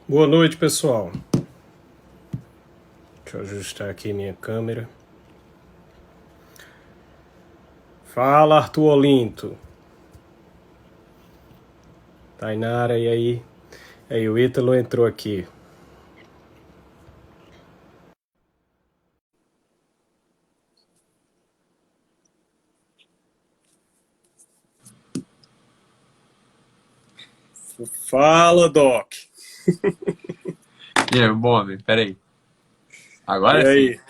Boa noite, pessoal. Deixa eu ajustar aqui minha câmera. Fala, Arthur Olinto. Tainara, e aí? E aí, o Ítalo entrou aqui. Fala, Doc. E aí, bom, peraí. Agora E sim. aí?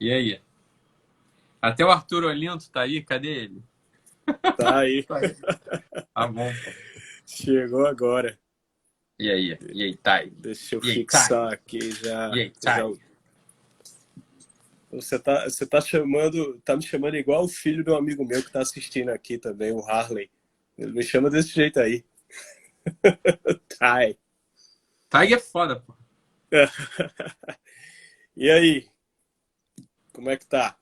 E aí? Até o Arthur Olinto tá aí, cadê ele? Tá aí. Tá aí. Tá bom. Chegou agora. E aí? E aí, Thay? Deixa eu E aí, Thay? fixar aqui já. E aí, Thay? Você tá me chamando igual o filho de um amigo meu que tá assistindo aqui também, o Harley. Ele me chama desse jeito aí. Thay. Thay é foda, pô. E aí? Como é que tá?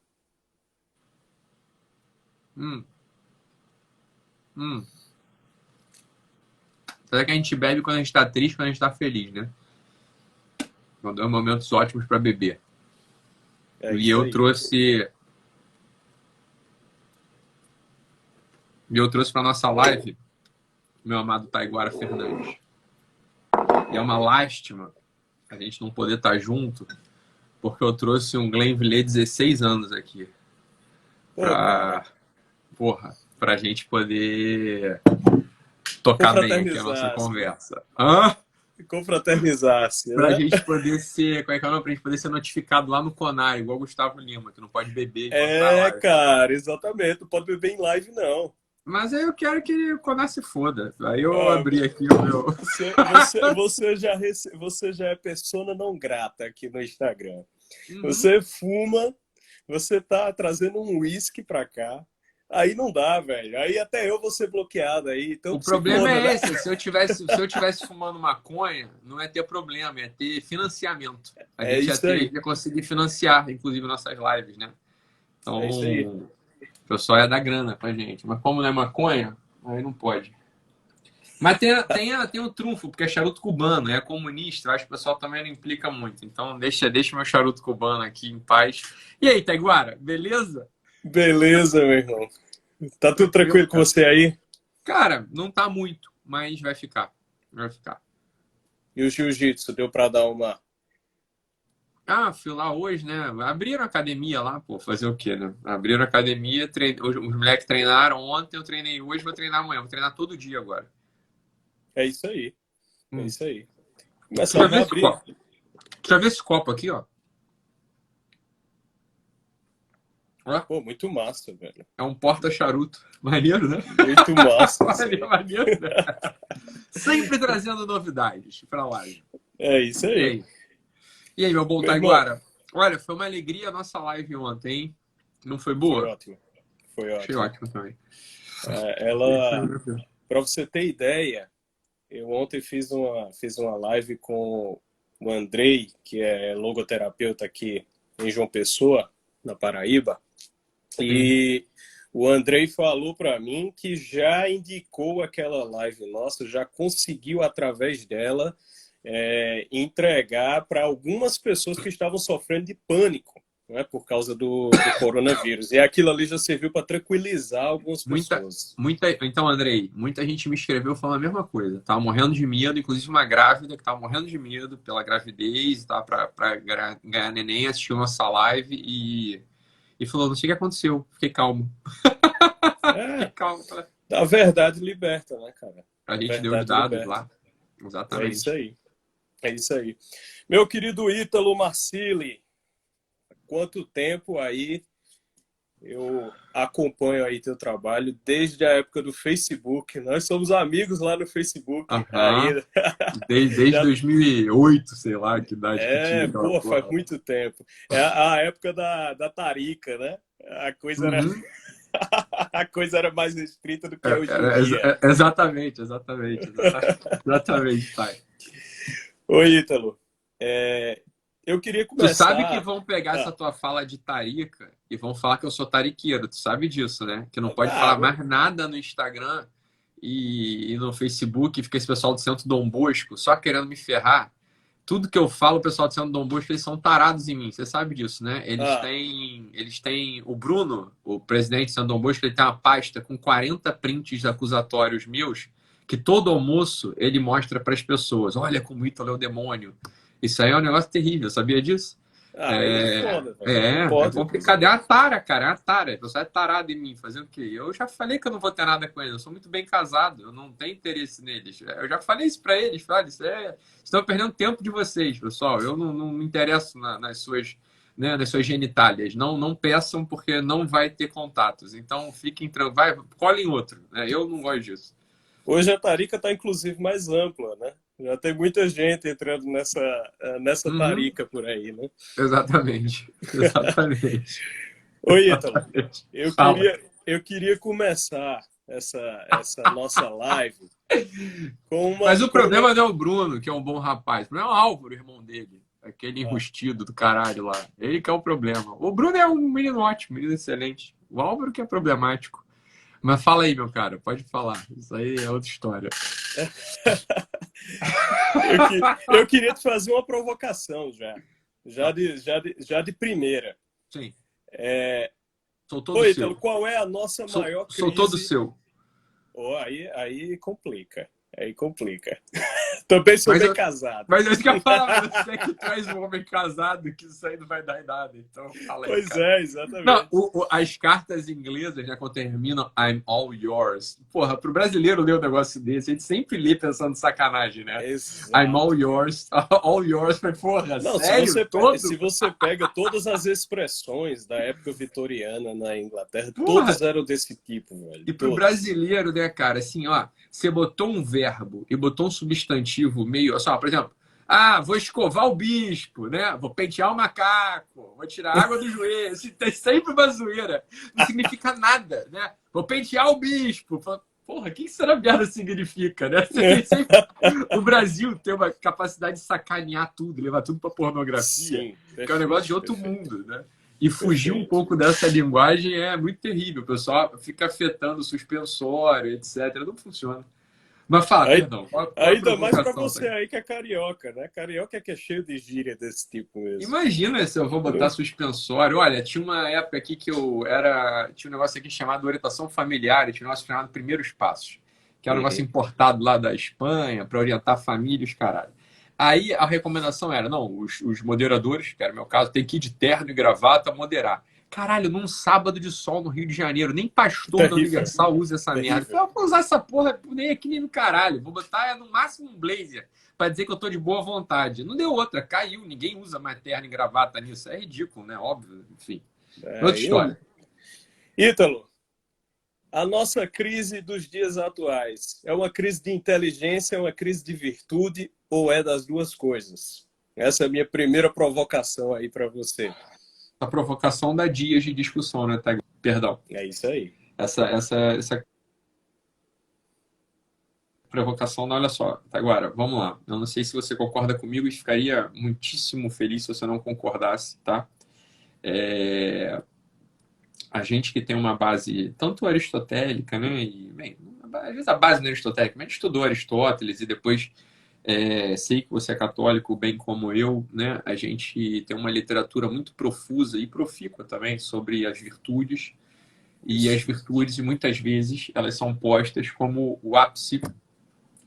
Hum. Será que a gente bebe quando a gente tá triste, quando a gente tá feliz, né? São dois momentos ótimos pra beber. É E isso eu aí. trouxe... E eu trouxe pra nossa live meu amado Taiguara Fernandes. E é uma lástima a gente não poder estar junto, porque eu trouxe um Glenlivet 16 anos aqui. Pô, cara. Pra gente poder tocar bem aqui a nossa Confraternizasse. conversa. Hã? Confraternizasse, Pra né? gente poder ser, como é que é o nome? Pra gente poder ser notificado lá no CONAR, igual o Gustavo Lima, que não pode beber enquanto tá É, live. cara, exatamente. Não pode beber em live, não. Mas aí eu quero que o CONAR se foda. Aí eu Ó, abri aqui o meu... você já é persona não grata aqui no Instagram. Uhum. Você fuma, você tá trazendo um uísque pra cá. Aí não dá, velho. Aí até eu vou ser bloqueado aí. Então O que se problema foda, né? é esse, se eu tivesse fumando maconha, não ia ter problema, ia ter financiamento. A É gente isso aí. ia conseguir financiar, inclusive, nossas lives, né? É isso aí. Então, o pessoal ia dar grana pra gente. Mas como não é maconha, aí não pode. Mas tem o trunfo, porque é charuto cubano, é comunista, eu acho que o pessoal também não implica muito. Então deixa meu charuto cubano aqui em paz. E aí, Taiguara, beleza? Beleza, meu irmão. Tá tudo Tranquilo, tranquilo com cara? você aí? Cara, não tá muito, mas vai ficar. Vai ficar. E o jiu-jitsu deu pra dar uma. Ah, fui lá hoje, né? Abriram a academia lá, pô, fazer o quê, né? Abriram a academia, os moleques treinaram ontem, eu treinei hoje, vou treinar amanhã, vou treinar todo dia agora. É isso aí. É Hum. isso aí. Deixa Começar a eu ver esse reabrir. copo. Deixa eu ver esse copo aqui, ó. Ó, Pô, muito massa, velho. é um porta-charuto. Maneiro, né? Muito massa isso Maneiro, aí. maneiro, né? Sempre trazendo novidades pra live. É isso E aí. aí? E aí, meu bom Meu irmão, Taiguara? Olha, foi uma alegria a nossa live ontem, hein? Não foi foi boa? ótimo. Foi Achei ótimo. ótimo também. Para você ter ideia, eu ontem fiz uma live com o Andrei, que é logoterapeuta aqui em João Pessoa, na Paraíba. Sim. E o Andrei falou para mim que já indicou aquela live nossa, já conseguiu através dela entregar para algumas pessoas que estavam sofrendo de pânico, né, por causa do coronavírus. E aquilo ali já serviu para tranquilizar algumas Muita, pessoas. então, Andrei, muita gente me escreveu falando a mesma coisa. Tava morrendo de medo, inclusive uma grávida que tava morrendo de medo pela gravidez, tá? Pra ganhar neném, assistiu nossa live e falou: não sei o que aconteceu, fiquei calmo. Fiquei É, calmo. a verdade liberta, né, cara? A A gente deu os verdade dados liberta. lá. É isso Exatamente. aí. É isso aí. Meu querido Ítalo Marcili, quanto tempo aí eu acompanho aí teu trabalho desde a época do Facebook. Nós somos amigos lá no Facebook Aham. ainda. Desde Já 2008, sei lá, que idade que tinha aquela pô, faz porra lá. muito tempo. É a época da Tarica, né? A coisa era Uhum. a coisa era mais restrita do que é hoje em dia. Exatamente, tá. Oi, Ítalo. Eu queria Tu sabe que começar. vão pegar essa Ah, tua fala de tarica e vão falar que eu sou tariqueiro. Tu sabe disso, né? Que não pode ah, falar mais nada no Instagram e no Facebook, fica esse pessoal do Centro Dom Bosco só querendo me ferrar. Tudo que eu falo, o pessoal do Centro Dom Bosco, eles são tarados em mim. Você sabe disso, né? Ah, Eles têm o Bruno, o presidente do Centro Dom Bosco, ele tem uma pasta com 40 prints acusatórios meus, que todo almoço ele mostra para as pessoas. Olha como o Ítalo é o demônio. Isso aí é um negócio terrível, sabia disso? aí é foda, velho. Não É pode, complicado. É uma tara, cara. É uma tara. O pessoal é tarado em mim. Fazer o quê? Eu já falei que eu não vou ter nada com eles. Eu sou muito bem casado. Eu não tenho interesse neles. Eu já falei isso pra eles. Falei, estão perdendo tempo de vocês, pessoal. Eu não me interesso nas suas, né, nas suas genitálias. Não peçam, porque não vai ter contatos. Então, fiquem tranquilos. Colhem outro. Né? Eu não gosto disso. hoje a tarica está inclusive mais ampla, né? Já tem muita gente entrando nessa Uhum. tarica por aí, né? Exatamente. Exatamente. Oi, Ítalo, Exatamente. eu Fala. queria, eu queria começar essa nossa live com Mas uma, o com uma... problema não é o Bruno, que é um bom rapaz. O problema é o Álvaro, irmão dele. Aquele Ah, enrustido do caralho lá. Ele que é o problema. O Bruno é um menino ótimo, menino excelente. O Álvaro que é problemático. Mas fala aí, meu cara, pode falar. Isso aí é outra história. eu queria te fazer uma provocação já de primeira. Sim, É, sou todo oi, Ítalo, seu. qual é a nossa maior Sou todo crise? seu. Oh, aí complica. Aí complica. Também sou Mas bem eu, casado. mas eu quero falar, você que traz um homem casado, que isso aí não vai dar em nada. Então fala aí, Pois cara. é, Não, exatamente. as cartas inglesas, né, quando terminam I'm all yours. Porra, pro brasileiro ler um negócio desse, a gente sempre lê pensando em sacanagem, né? I'm all Exato. yours, all yours. Mas, porra, Não, sério? se Todo? você pega todas as expressões da época vitoriana na Inglaterra, Porra! todas eram desse tipo, velho. E pro Todas. brasileiro, né, cara, assim, ó, você botou um verbo e botou um substantivo meio, só, por exemplo, vou escovar o bispo, né? Vou pentear o macaco, vou tirar a água do joelho. Assim, tem sempre uma zoeira. Não significa nada, né? Vou pentear o bispo. Porra, o que essa merda significa, né? Você tem sempre... O Brasil tem uma capacidade de sacanear tudo, levar tudo pra pornografia, Sim, que é um negócio de perfeito, outro perfeito, mundo, né? E fugir um perfeito. pouco dessa linguagem é muito terrível. O pessoal fica afetando o suspensório, etc. Não funciona. Mas fala, Aí, perdão, qual é a ainda mais para provocação? Tá? você aí que é carioca, né? Carioca é que é cheio de gíria desse tipo mesmo. Imagina se eu vou botar suspensório. Olha, tinha uma época aqui que eu era. Tinha um negócio aqui chamado orientação familiar, e tinha um negócio chamado Primeiros Passos, que era um negócio Uhum. importado lá da Espanha para orientar famílias, caralho. Aí a recomendação era: não, os moderadores, que era o meu caso, tem que ir de terno e gravata moderar. Caralho, num sábado de sol no Rio de Janeiro, nem pastor da Terrível, Universal usa essa merda. Eu terrível. falei, eu vou usar essa porra nem aqui nem no caralho. Vou botar no máximo um blazer para dizer que eu tô de boa vontade. Não deu outra, caiu. Ninguém usa mais terno e gravata nisso. É ridículo, né? Óbvio, enfim. Outra É, história. Ítalo, a nossa crise dos dias atuais é uma crise de inteligência, é uma crise de virtude ou é das duas coisas? Essa é a minha primeira provocação aí para você. A provocação dá dias de discussão, né, Tag? Perdão. É isso aí. Essa provocação, olha só. Agora, vamos lá. Eu não sei se você concorda comigo e ficaria muitíssimo feliz se você não concordasse, tá? A gente que tem uma base tanto aristotélica, né? E, bem, às vezes a base não é aristotélica, mas a gente estudou Aristóteles e depois sei que você é católico, bem como eu, né? A gente tem uma literatura muito profusa e profícua também sobre as virtudes. E as Isso. virtudes, muitas vezes, elas são postas como o ápice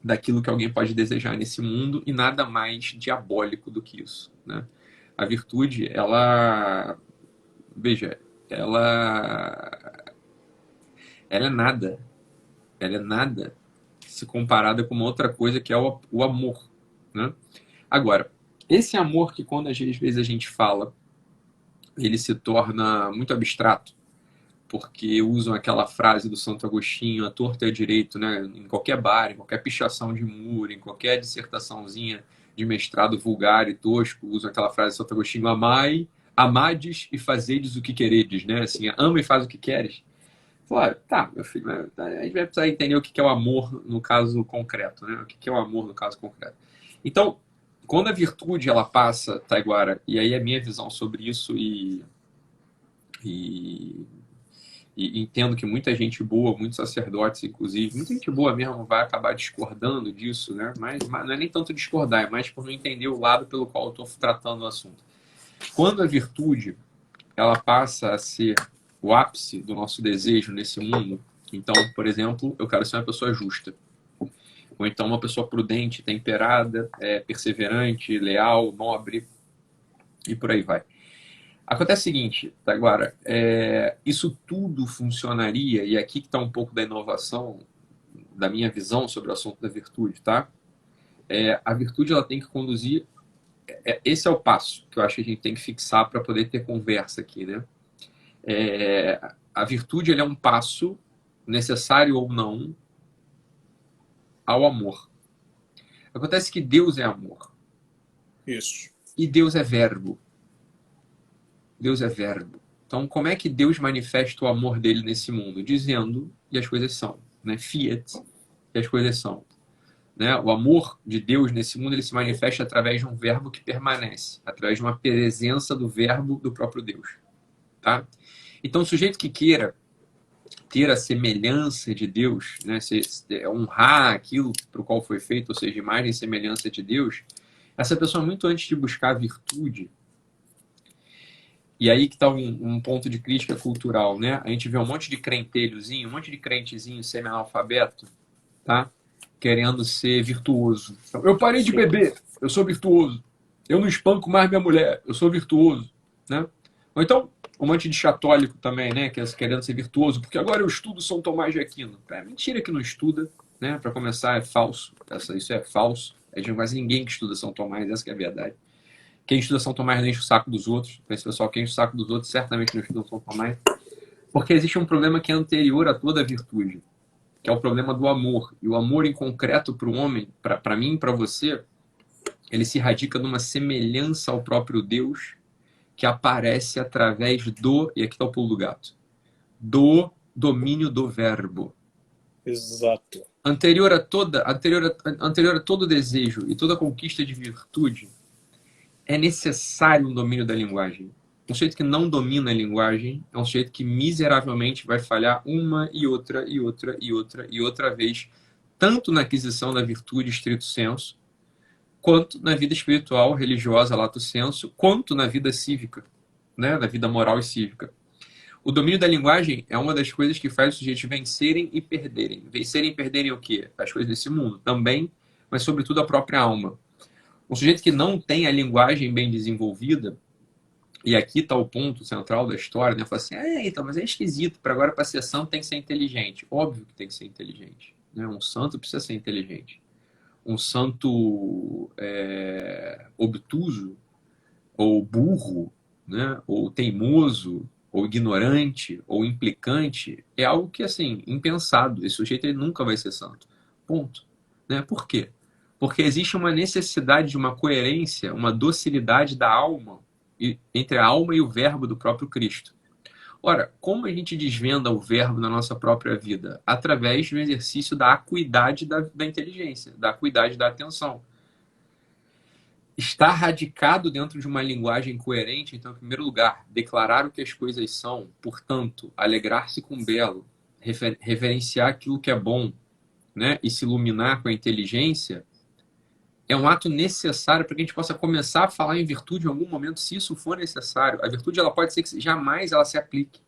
daquilo que alguém pode desejar nesse mundo e nada mais diabólico do que isso, né? A virtude, veja, ela, ela é nada, ela é nada se comparada com uma outra coisa que é o amor, né? Agora, esse amor que quando às vezes a gente fala, ele se torna muito abstrato, porque usam aquela frase do Santo Agostinho, a torta é direito, né? Em qualquer bar, em qualquer pichação de muro, em qualquer dissertaçõezinha de mestrado vulgar e tosco, usam aquela frase do Santo Agostinho, amades e fazedes o que queredes, né? Assim, ama e faz o que queres. Claro, tá, meu filho, a gente vai precisar entender o que é o amor no caso concreto, né? O que é o amor no caso concreto. Então, quando a virtude ela passa, Taiguara, e aí a minha visão sobre isso e e entendo que muita gente boa, muitos sacerdotes, inclusive, muita gente boa mesmo vai acabar discordando disso, né? Mas não é nem tanto discordar, é mais por não entender o lado pelo qual eu estou tratando o assunto. Quando a virtude ela passa a ser o ápice do nosso desejo nesse mundo, então, por exemplo, eu quero ser uma pessoa justa. Ou então uma pessoa prudente, temperada, perseverante, leal, nobre, e por aí vai. Acontece o seguinte, agora, isso tudo funcionaria, e aqui que está um pouco da inovação, da minha visão sobre o assunto da virtude, tá? A virtude ela tem que conduzir, esse é o passo que eu acho que a gente tem que fixar para poder ter conversa aqui, né? A virtude ele é um passo, necessário ou não, ao amor. Acontece que Deus é amor. Isso. E Deus é verbo. Deus é verbo. Então, como é que Deus manifesta o amor dele nesse mundo? Dizendo, e as coisas são. Né? Fiat, e as coisas são. Né? O amor de Deus nesse mundo ele se manifesta através de um verbo que permanece, através de uma presença do verbo do próprio Deus. Tá? Então, o sujeito que queira ter a semelhança de Deus, né? Honrar aquilo para o qual foi feito, ou seja, imagem e semelhança de Deus, essa pessoa, muito antes de buscar a virtude, e aí que está um ponto de crítica cultural, né? A gente vê um monte de crentelhozinho, um monte de crentezinho semi-analfabeto, tá? Querendo ser virtuoso. Eu parei de beber, eu sou virtuoso. Eu não espanco mais minha mulher, eu sou virtuoso, né? Ou então, um monte de católico também, né? Querendo ser virtuoso, porque agora eu estudo São Tomás de Aquino. É mentira que não estuda, né? Para começar, é falso. Isso é falso. A gente não conhece ninguém que estuda São Tomás, essa que é a verdade. Quem estuda São Tomás não enche o saco dos outros. Esse pessoal que enche o saco dos outros certamente não estuda São Tomás. Porque existe um problema que é anterior a toda a virtude, que é o problema do amor. E o amor em concreto para o homem, para mim e para você, ele se radica numa semelhança ao próprio Deus que aparece através do, e aqui está o pulo do gato, do domínio do verbo. Exato. Anterior a todo desejo e toda conquista de virtude, é necessário um domínio da linguagem. Um sujeito que não domina a linguagem é um sujeito que miseravelmente vai falhar uma e outra e outra e outra e outra vez, tanto na aquisição da virtude estrito sensu, quanto na vida espiritual, religiosa, lato sensu, quanto na vida cívica, né? Na vida moral e cívica. O domínio da linguagem é uma das coisas que faz os sujeitos vencerem e perderem. Vencerem e perderem o quê? As coisas desse mundo também, mas sobretudo a própria alma. Um sujeito que não tem a linguagem bem desenvolvida, e aqui está o ponto central da história, né? Fala assim, então, mas é esquisito, para agora para ser santo tem que ser inteligente. Óbvio que tem que ser inteligente. Né? Um santo precisa ser inteligente. Um santo obtuso, ou burro, né? Ou teimoso, ou ignorante, ou implicante, é algo que, assim, impensado. Esse sujeito ele nunca vai ser santo. Ponto. Né? Por quê? Porque existe uma necessidade de uma coerência, uma docilidade da alma, entre a alma e o verbo do próprio Cristo. Ora, como a gente desvenda o verbo na nossa própria vida? Através do exercício da acuidade da inteligência, da acuidade da atenção. Estar radicado dentro de uma linguagem coerente, então, em primeiro lugar, declarar o que as coisas são, portanto, alegrar-se com o belo, reverenciar aquilo que é bom, né, e se iluminar com a inteligência, é um ato necessário para que a gente possa começar a falar em virtude em algum momento, se isso for necessário. A virtude ela pode ser que jamais ela se aplique.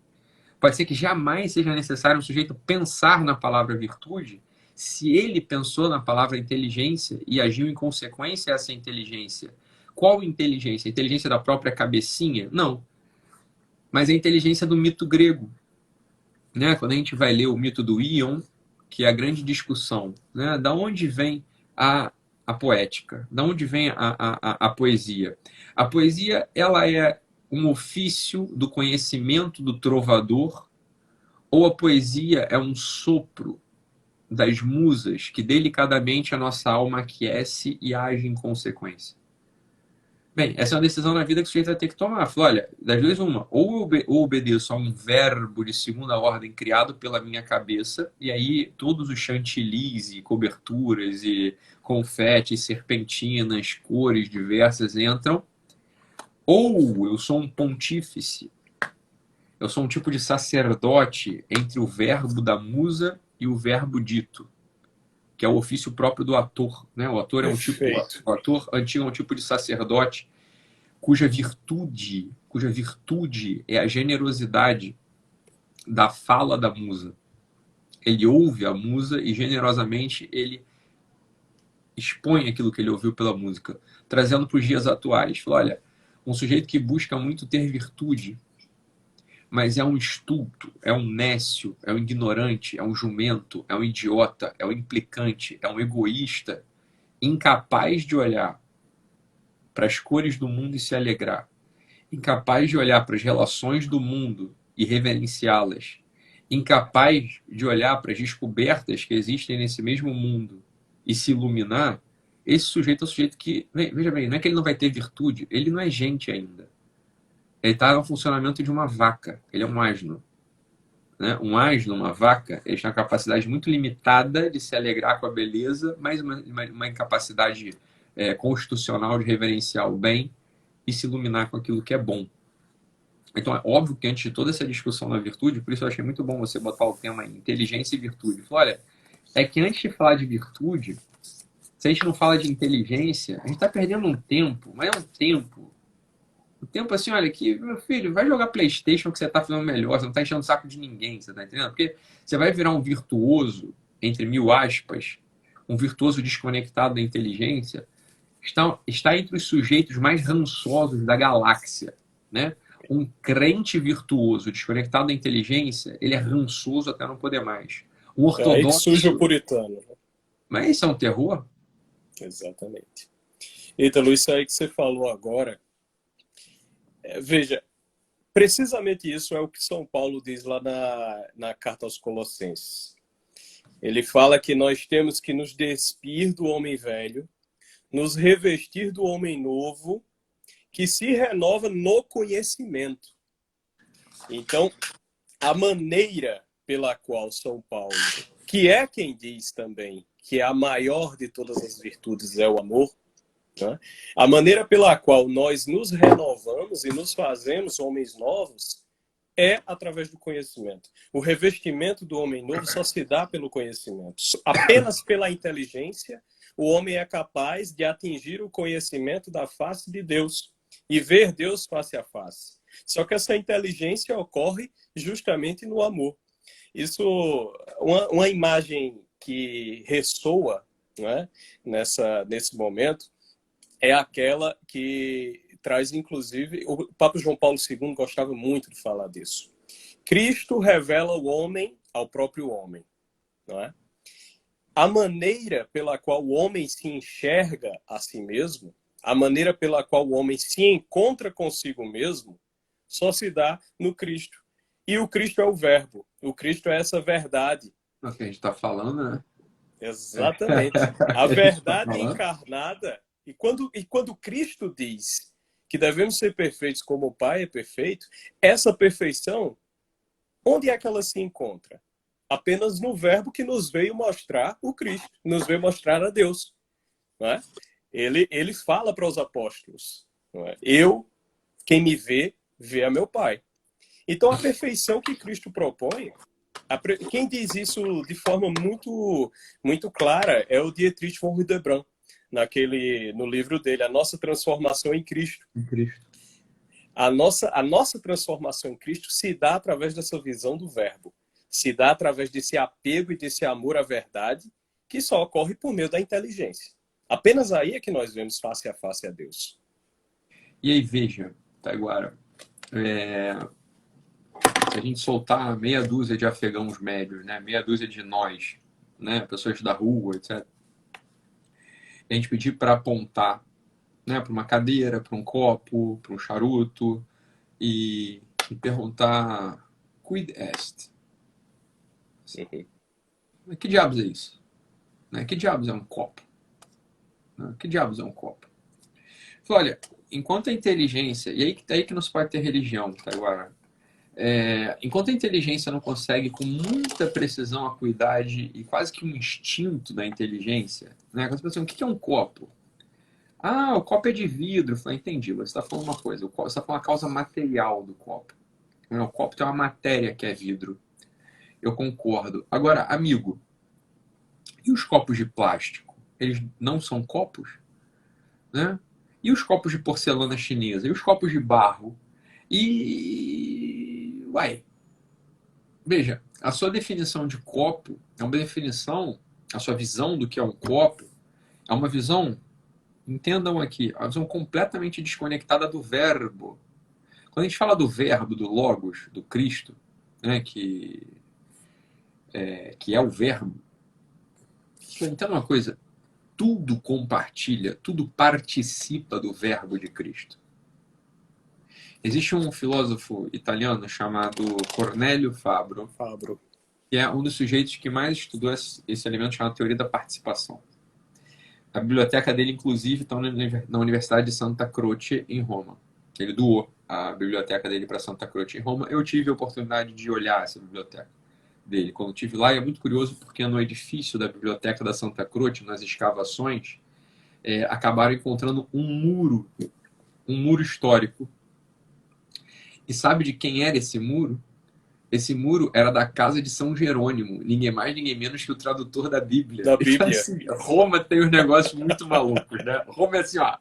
Pode ser que jamais seja necessário um sujeito pensar na palavra virtude, se ele pensou na palavra inteligência e agiu em consequência a essa inteligência. Qual inteligência? A inteligência da própria cabecinha? Não. Mas a inteligência do mito grego. Né? Quando a gente vai ler o mito do Ion, que é a grande discussão, né? Da onde vem a poética? Da onde vem a poesia? A poesia ela é um ofício do conhecimento do trovador, ou a poesia é um sopro das musas que delicadamente a nossa alma aquece e age em consequência? Bem, essa é uma decisão na vida que o sujeito vai ter que tomar. Fala, olha, das duas uma, ou eu obedeço a um verbo de segunda ordem criado pela minha cabeça, e aí todos os chantilis e coberturas e confetes, serpentinas, cores diversas entram, ou eu sou um pontífice Eu sou um tipo de sacerdote entre o verbo da musa e o verbo dito, que é o ofício próprio do ator, né? O ator é um tipo, Perfeito. o ator antigo é um tipo de sacerdote cuja virtude é a generosidade da fala da musa. Ele ouve a musa e generosamente ele expõe aquilo que ele ouviu pela música, trazendo para os dias atuais. Fala, olha, um sujeito que busca muito ter virtude, mas é um estulto, é um nécio, é um ignorante, é um jumento, é um idiota, é um implicante, é um egoísta, incapaz de olhar para as cores do mundo e se alegrar, incapaz de olhar para as relações do mundo e reverenciá-las, incapaz de olhar para as descobertas que existem nesse mesmo mundo e se iluminar, esse sujeito é o sujeito que, veja bem, não é que ele não vai ter virtude, ele não é gente ainda. Ele está no funcionamento de uma vaca, ele é um asno. Né? Um asno, uma vaca, eles têm uma capacidade muito limitada de se alegrar com a beleza, mas uma incapacidade constitucional de reverenciar o bem e se iluminar com aquilo que é bom. Então, é óbvio que antes de toda essa discussão na virtude, por isso eu achei muito bom você botar o tema em inteligência e virtude. Olha, é que antes de falar de virtude, se a gente não fala de inteligência, a gente está perdendo um tempo, mas é um tempo. Um tempo assim, olha, que, meu filho, vai jogar PlayStation que você está fazendo melhor, você não está enchendo o saco de ninguém, você está entendendo? Porque você vai virar um virtuoso, entre mil aspas, um virtuoso desconectado da inteligência, está entre os sujeitos mais rançosos da galáxia, né? Um crente virtuoso desconectado da inteligência, ele é rançoso até não poder mais. Um É aí que surge o ortodoxo, puritano. mas isso é um terror? Exatamente. Ítalo, isso aí que você falou agora, veja, precisamente isso é o que São Paulo diz lá na carta aos Colossenses. Ele fala que nós temos que nos despir do homem velho, nos revestir do homem novo, que se renova no conhecimento. Então, a maneira pela qual São Paulo, que é quem diz também que a maior de todas as virtudes é o amor, né? A maneira pela qual nós nos renovamos e nos fazemos homens novos é através do conhecimento. O revestimento do homem novo só se dá pelo conhecimento. Apenas pela inteligência, o homem é capaz de atingir o conhecimento da face de Deus e ver Deus face a face. Só que essa inteligência ocorre justamente no amor. Isso, uma imagem que ressoa, né, nesse momento é aquela que traz, inclusive, o Papa João Paulo II gostava muito de falar disso. Cristo revela o homem ao próprio homem, não é? A maneira pela qual o homem se enxerga a si mesmo, a maneira pela qual o homem se encontra consigo mesmo, só se dá no Cristo. E o Cristo é o verbo, o Cristo é essa verdade. É o que a gente está falando, né? Exatamente. A A gente tá verdade falando. encarnada. E quando Cristo diz que devemos ser perfeitos como o Pai é perfeito, essa perfeição, onde é que ela se encontra? Apenas no verbo que nos veio mostrar o Cristo, nos veio mostrar a Deus. Não é? Ele fala para os apóstolos, não é? Quem me vê, vê a meu Pai. Então, a perfeição que Cristo propõe, quem diz isso de forma muito, muito clara é o Dietrich von Hildebrand, no livro dele, A Nossa Transformação em Cristo. Em Cristo. A nossa transformação em Cristo se dá através dessa visão do verbo, se dá através desse apego e desse amor à verdade, que só ocorre por meio da inteligência. Apenas aí é que nós vemos face a face a Deus. E aí, veja, Taiguara, se a gente soltar meia dúzia de afegãos médios, né, meia dúzia de nós, né, pessoas da rua, etc., a gente pedir para apontar, né, para uma cadeira, para um copo, para um charuto e perguntar: quid est? Que diabos é isso? Né? Que diabos é um copo? Né? Que diabos é um copo? Olha, enquanto a inteligência, e aí que não se pode ter religião, tá, agora? Enquanto a inteligência não consegue com muita precisão, acuidade e quase que um instinto da inteligência, né? Quando você pensa, o que é um copo? Ah, o copo é de vidro. Eu falei, entendi, você está falando uma coisa, você está falando a causa material do copo. O copo tem uma matéria que é vidro. Eu concordo. Agora, amigo, e os copos de plástico? Eles não são copos? Né? E os copos de porcelana chinesa? E os copos de barro? Uai, veja, a sua definição de copo é uma definição, a sua visão do que é um copo é uma visão, entendam aqui, uma visão completamente desconectada do verbo. Quando a gente fala do verbo, do logos, do Cristo, né, que é o verbo, entenda uma coisa, tudo compartilha, tudo participa do verbo de Cristo. Existe um filósofo italiano chamado Cornélio Fabro, que é um dos sujeitos que mais estudou esse elemento chamado teoria da participação. A biblioteca dele, inclusive, está na Universidade de Santa Croce, em Roma. Ele doou a biblioteca dele para Santa Croce, em Roma. Eu tive a oportunidade de olhar essa biblioteca dele quando estive lá, e é muito curioso porque no edifício da biblioteca da Santa Croce, nas escavações, acabaram encontrando um muro histórico. E sabe de quem era esse muro? Esse muro era da casa de São Jerônimo, ninguém mais, ninguém menos que o tradutor da Bíblia. Da Bíblia. Então, assim, Roma tem uns negócios muito malucos, né? Roma é assim, ó,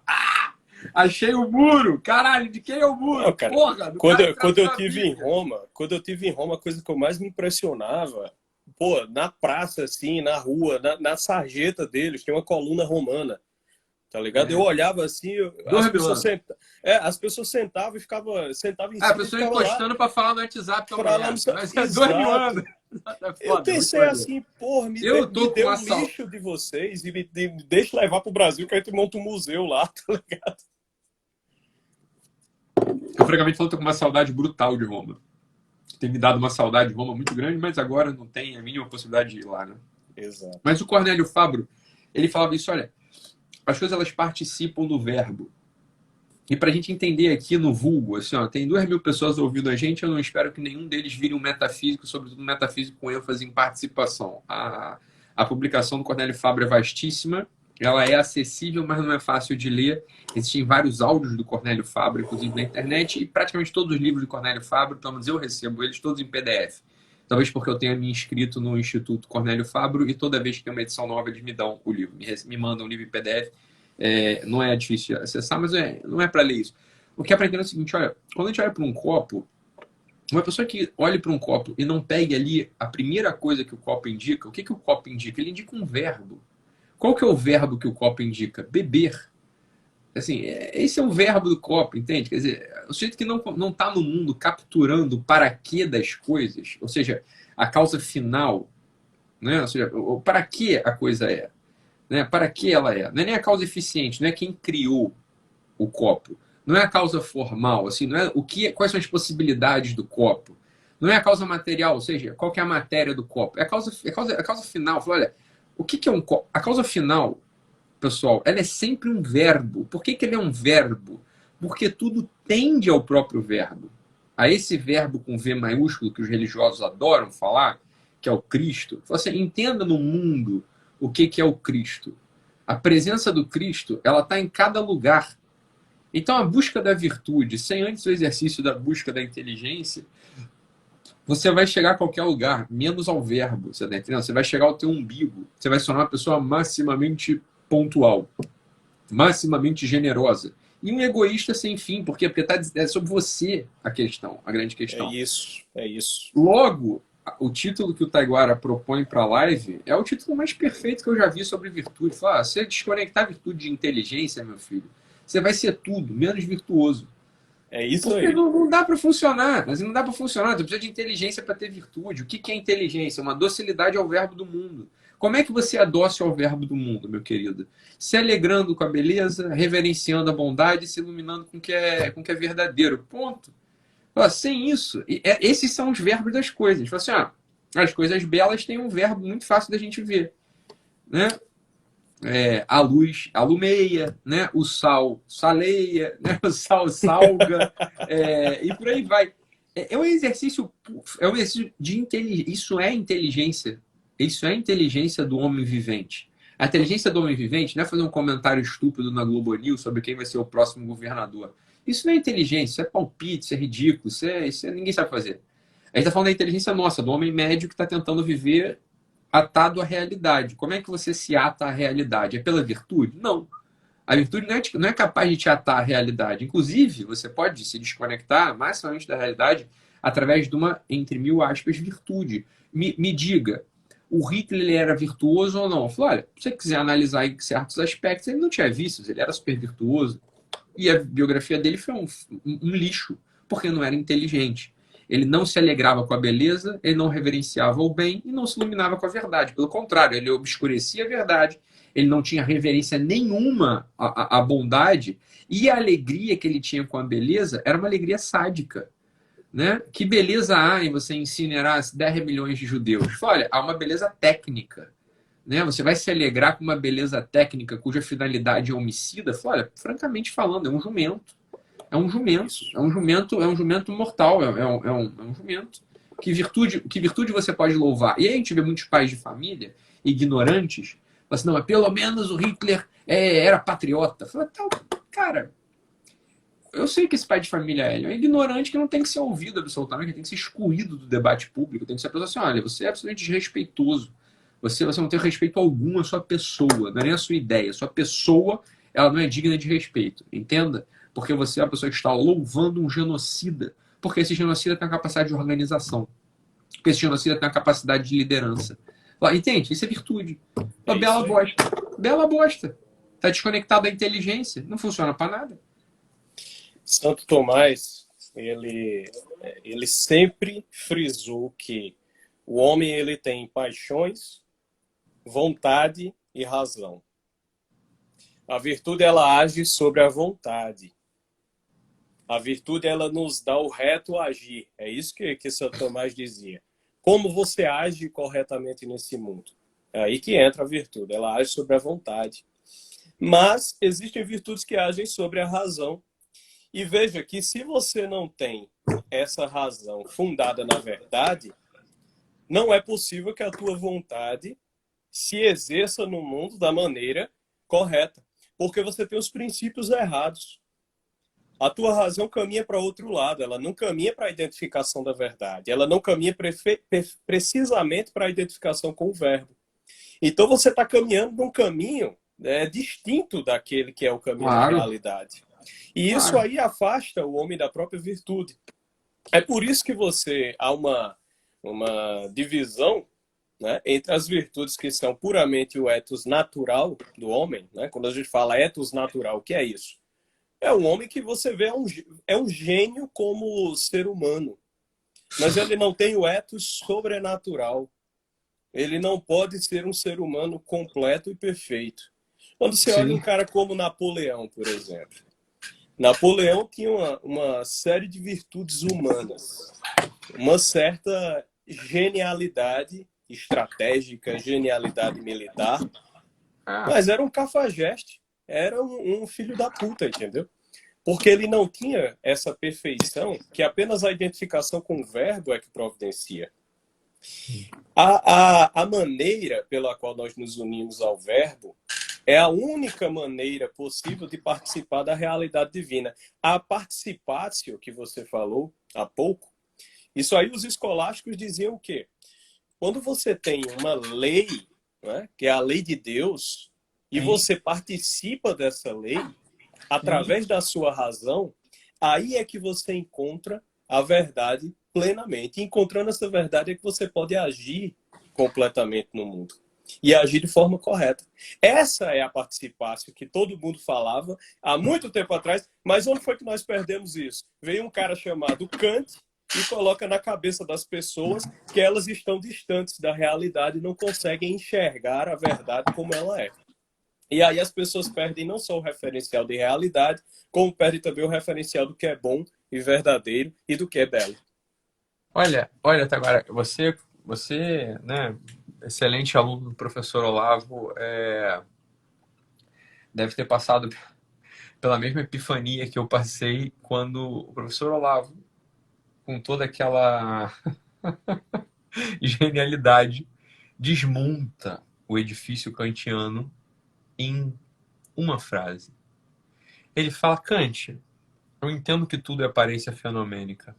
achei o muro, caralho, de quem é o muro? Não, cara, porra, quando eu tive em Roma, a coisa que eu mais me impressionava, pô, na praça, assim, na rua, na sarjeta deles, tem uma coluna romana. Tá ligado? Eu olhava assim, as pessoas sentavam e ficavam em cima. A pessoa encostando pra falar no WhatsApp que é pra lá no... Mas é 2 mil anos. Eu pensei assim, porra, me deu o lixo de vocês e me deixa levar pro Brasil que a gente monta um museu lá, tá ligado? Eu francamente falo, tô com uma saudade brutal de Roma. Tem me dado uma saudade de Roma muito grande, mas agora não tem a mínima possibilidade de ir lá, né? Exato. Mas o Cornélio Fabro, ele falava isso, olha, as coisas elas participam do verbo. E para a gente entender aqui no vulgo, assim, ó, tem 2 mil pessoas ouvindo a gente, eu não espero que nenhum deles vire um metafísico, sobretudo um metafísico com ênfase em participação. A publicação do Cornélio Fabro é vastíssima, ela é acessível, mas não é fácil de ler. Existem vários áudios do Cornélio Fabro, inclusive na internet, e praticamente todos os livros do Cornélio Fabro, pelo menos eu recebo eles todos em PDF. Talvez porque eu tenha me inscrito no Instituto Cornélio Fabro e toda vez que tem uma edição nova eles me dão o livro, me mandam o livro em PDF. Não é difícil de acessar, mas não é para ler isso. O que é para entender é o seguinte, olha, quando a gente olha para um copo, uma pessoa que olhe para um copo e não pegue ali a primeira coisa que o copo indica, o que o copo indica? Ele indica um verbo. Qual que é o verbo que o copo indica? Beber. Assim, esse é o verbo do copo, entende? Quer dizer, o sujeito que não está no mundo capturando o para quê das coisas, ou seja, a causa final, né? Ou seja, o para que a coisa é, né? Para que ela é. Não é nem a causa eficiente, não é quem criou o copo, não é a causa formal, assim, não é quais são as possibilidades do copo, não é a causa material, ou seja, qual que é a matéria do copo, é a causa final. Olha, o que é um copo? A causa final, pessoal, ela é sempre um verbo. Por que ele é um verbo? Porque tudo tende ao próprio verbo. A esse verbo com V maiúsculo que os religiosos adoram falar, que é o Cristo. Você entenda no mundo o que é o Cristo. A presença do Cristo, ela está em cada lugar. Então, a busca da virtude, sem antes o exercício da busca da inteligência, você vai chegar a qualquer lugar, menos ao verbo. Você está entendendo? Você vai chegar ao teu umbigo. Você vai se tornar uma pessoa maximamente pontual, maximamente generosa. E um egoísta sem fim, porque é sobre você a questão, a grande questão. É isso. Logo, o título que o Taiguara propõe para a live é o título mais perfeito que eu já vi sobre virtude. Fala, você desconectar a virtude de inteligência, meu filho, você vai ser tudo, menos virtuoso. É isso porque aí. Não dá para funcionar, mas não dá para funcionar. Você precisa de inteligência para ter virtude. O que é inteligência? Uma docilidade ao verbo do mundo. Como é que você é dócil ao verbo do mundo, meu querido? Se alegrando com a beleza, reverenciando a bondade, se iluminando com o que é verdadeiro. Ponto. Sem isso, esses são os verbos das coisas. Assim, as coisas belas têm um verbo muito fácil da gente ver. Né? A luz alumeia, né? O sal saleia, né? O sal salga, e por aí vai. É um exercício de inteligência. Isso é inteligência. Isso é a inteligência do homem vivente. A inteligência do homem vivente não é fazer um comentário estúpido na Globo News sobre quem vai ser o próximo governador. Isso não é inteligência, isso é palpite, isso é ridículo, ninguém sabe fazer. A gente está falando da inteligência nossa, do homem médio que está tentando viver atado à realidade. Como é que você se ata à realidade? É pela virtude? Não. A virtude não é capaz de te atar à realidade. Inclusive, você pode se desconectar maximamente da realidade através de uma, entre mil aspas, virtude. Me diga, o Hitler ele era virtuoso ou não? Eu falo, olha, se você quiser analisar em certos aspectos, ele não tinha vícios, ele era super virtuoso. E a biografia dele foi um lixo, porque não era inteligente. Ele não se alegrava com a beleza, ele não reverenciava o bem e não se iluminava com a verdade. Pelo contrário, ele obscurecia a verdade, ele não tinha reverência nenhuma à bondade, e a alegria que ele tinha com a beleza era uma alegria sádica. Né? Que beleza há em você incinerar 10 milhões de judeus? Olha, há uma beleza técnica. Né? Você vai se alegrar com uma beleza técnica cuja finalidade é homicida? Olha, francamente falando, é um jumento. É um jumento. É um jumento mortal. É um jumento. Que virtude você pode louvar? E aí a gente vê muitos pais de família ignorantes. Falam assim, não, mas pelo menos o Hitler era patriota. Fala, então, cara, eu sei que esse pai de família é um ignorante que não tem que ser ouvido absolutamente, que tem que ser excluído do debate público, tem que ser a pessoa assim, olha, você é absolutamente desrespeitoso, você não tem respeito algum à sua pessoa, não é nem a sua ideia, a sua pessoa ela não é digna de respeito, entenda? Porque você é uma pessoa que está louvando um genocida, porque esse genocida tem uma capacidade de organização, porque esse genocida tem uma capacidade de liderança. Entende? Isso é virtude. Uma bela bosta. Bela bosta. Está desconectado da inteligência, não funciona para nada. Santo Tomás, ele sempre frisou que o homem ele tem paixões, vontade e razão. A virtude ela age sobre a vontade. A virtude ela nos dá o reto agir. É isso que Santo Tomás dizia. Como você age corretamente nesse mundo? É aí que entra a virtude. Ela age sobre a vontade. Mas existem virtudes que agem sobre a razão. E veja que se você não tem essa razão fundada na verdade, não é possível que a tua vontade se exerça no mundo da maneira correta, porque você tem os princípios errados. A tua razão caminha para outro lado, ela não caminha para a identificação da verdade, ela não caminha precisamente para a identificação com o verbo. Então você está caminhando num caminho distinto daquele que é o caminho da realidade. E isso aí afasta o homem da própria virtude. É por isso que há uma divisão, né, entre as virtudes que são puramente o ethos natural do homem. Né? Quando a gente fala ethos natural, o que é isso? É um homem que você vê é um gênio como ser humano, mas ele não tem o ethos sobrenatural. Ele não pode ser um ser humano completo e perfeito. Quando você olha um cara como Napoleão, por exemplo, Napoleão tinha uma série de virtudes humanas, uma certa genialidade estratégica, genialidade militar, mas era um cafajeste, era um filho da puta, entendeu? Porque ele não tinha essa perfeição que apenas a identificação com o verbo é que providencia. A maneira pela qual nós nos unimos ao verbo é a única maneira possível de participar da realidade divina. A participatio que você falou há pouco, isso aí os escolásticos diziam o quê? Quando você tem uma lei, né, que é a lei de Deus, e você participa dessa lei, através da sua razão, aí é que você encontra a verdade plenamente. E encontrando essa verdade é que você pode agir completamente no mundo. E agir de forma correta. Essa é a participação que todo mundo falava há muito tempo atrás, mas onde foi que nós perdemos isso? Veio um cara chamado Kant e coloca na cabeça das pessoas que elas estão distantes da realidade e não conseguem enxergar a verdade como ela é. E aí as pessoas perdem não só o referencial de realidade, como perdem também o referencial do que é bom e verdadeiro e do que é belo. Olha, Taguara, você, né, excelente aluno do professor Olavo, deve ter passado pela mesma epifania que eu passei quando o professor Olavo, com toda aquela genialidade, desmonta o edifício kantiano em uma frase. Ele fala, Kant, Eu entendo que tudo é aparência fenomênica.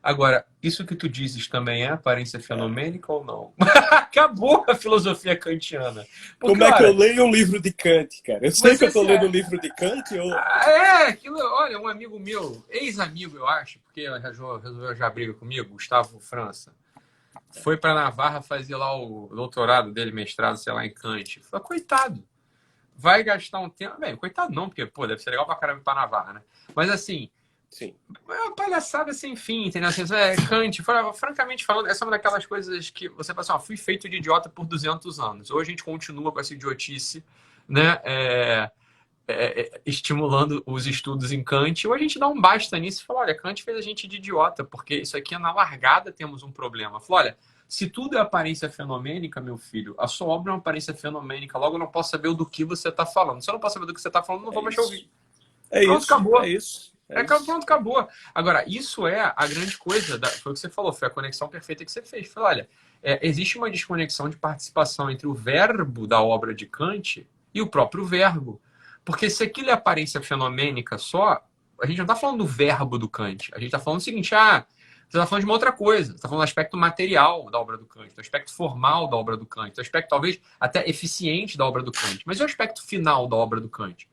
Agora, isso que tu dizes também é aparência fenomênica ou não? Acabou a filosofia kantiana. Porque, Como é que eu olha, leio um livro de Kant, cara? Eu sei mas que eu tô assim, lendo um livro de Kant ou... aquilo, olha, um amigo meu, ex-amigo, eu acho, porque resolveu já briga comigo, Gustavo França, foi para Navarra fazer lá o doutorado dele, mestrado, sei lá, em Kant. Falei, coitado, vai gastar um tempo. Bem, coitado não, porque, pô, deve ser legal pra caramba ir pra Navarra, né? Mas assim, Sim. é uma palhaçada sem fim, entendeu? Assim, Kant, francamente falando, essa é uma daquelas coisas que você fala assim, ó, fui feito de idiota por 200 anos. Hoje a gente continua com essa idiotice, né? Estimulando os estudos em Kant, ou a gente dá um basta nisso e fala, olha, Kant fez a gente de idiota, porque isso aqui, na largada, temos um problema. Fala, olha, se tudo é aparência fenomênica, meu filho, a sua obra é uma aparência fenomênica, logo eu não posso saber do que você está falando. Se eu não posso saber do que você está falando, não vou mais te ouvir. É Pronto, isso, acabou. é isso. Pronto, acabou. Agora, isso é a grande coisa, foi o que você falou, foi a conexão perfeita que você fez. Falei, olha, existe uma desconexão de participação entre o verbo da obra de Kant e o próprio verbo. Porque se aquilo é aparência fenomênica só, a gente não está falando do verbo do Kant. A gente está falando o seguinte, você está falando de uma outra coisa. Você está falando do aspecto material da obra do Kant, do aspecto formal da obra do Kant, do aspecto talvez até eficiente da obra do Kant. Mas e o aspecto final da obra do Kant?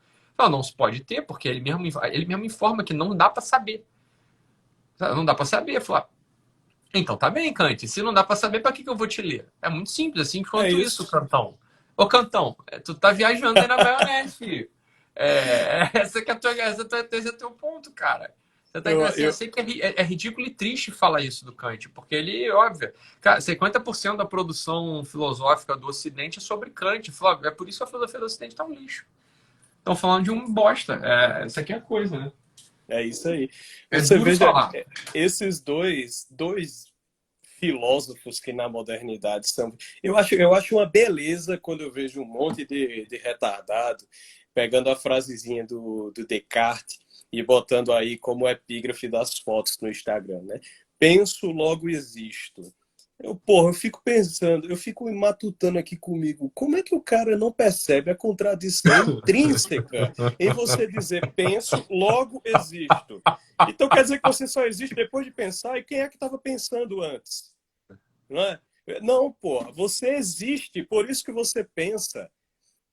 Não se pode ter, porque ele mesmo informa que não dá para saber. Não dá para saber. Falar, então tá bem, Kant. Se não dá para saber, para que eu vou te ler? É muito simples, assim quanto isso, Cantão. Ô, Cantão, tu tá viajando aí na maionese, filho. Esse é o teu ponto, cara. Eu sei que é ridículo e triste falar isso do Kant, porque ele, óbvio, cara, 50% da produção filosófica do Ocidente é sobre Kant. É por isso que a filosofia do Ocidente tá um lixo. Estão falando de um bosta. Isso aqui é a coisa, né? É isso aí. É Você duro veja, falar. esses dois filósofos que na modernidade são... Eu acho uma beleza quando eu vejo um monte de retardado pegando a frasezinha do Descartes e botando aí como epígrafe das fotos no Instagram, né? Penso, logo existo. Eu fico pensando, eu fico matutando aqui comigo, como é que o cara não percebe a contradição intrínseca em você dizer penso, logo existo? Então quer dizer que você só existe depois de pensar, e quem é que estava pensando antes? Não é? Não, pô, você existe, por isso que você pensa.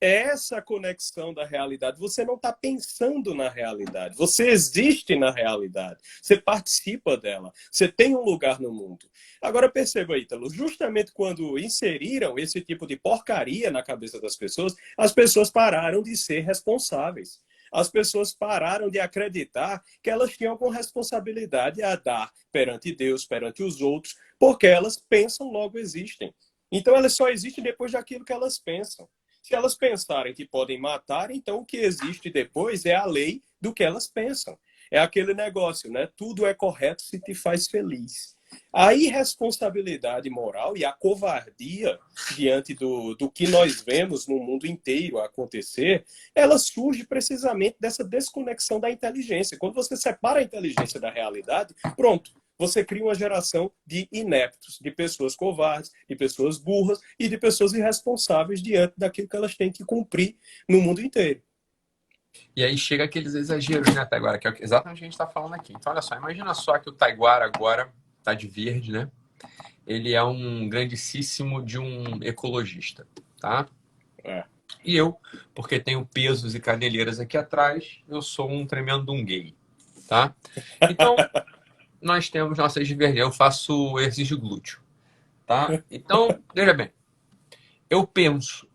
É essa a conexão da realidade. Você não está pensando na realidade. Você existe na realidade. Você participa dela. Você tem um lugar no mundo. Agora perceba, Ítalo, justamente quando inseriram esse tipo de porcaria na cabeça das pessoas, as pessoas pararam de ser responsáveis. As pessoas pararam de acreditar que elas tinham alguma responsabilidade a dar perante Deus, perante os outros, porque elas pensam, logo existem. Então elas só existem depois daquilo que elas pensam. Se elas pensarem que podem matar, então o que existe depois é a lei do que elas pensam. É aquele negócio, né? Tudo é correto se te faz feliz. A irresponsabilidade moral e a covardia diante do que nós vemos no mundo inteiro acontecer, ela surge precisamente dessa desconexão da inteligência. Quando você separa a inteligência da realidade, pronto, você cria uma geração de ineptos, de pessoas covardes, de pessoas burras e de pessoas irresponsáveis diante daquilo que elas têm que cumprir no mundo inteiro. E aí chega aqueles exageros, né, Taiguara? Que é exatamente o que a gente está falando aqui. Então, olha só, imagina só que o Taiguara agora tá de verde, né? Ele é um grandíssimo de um ecologista, tá? E eu, porque tenho pesos e caneleiras aqui atrás, eu sou um tremendo um gay, tá? Então, nós temos nossas divergências. Eu faço exercício glúteo, tá? Então, veja bem, eu penso,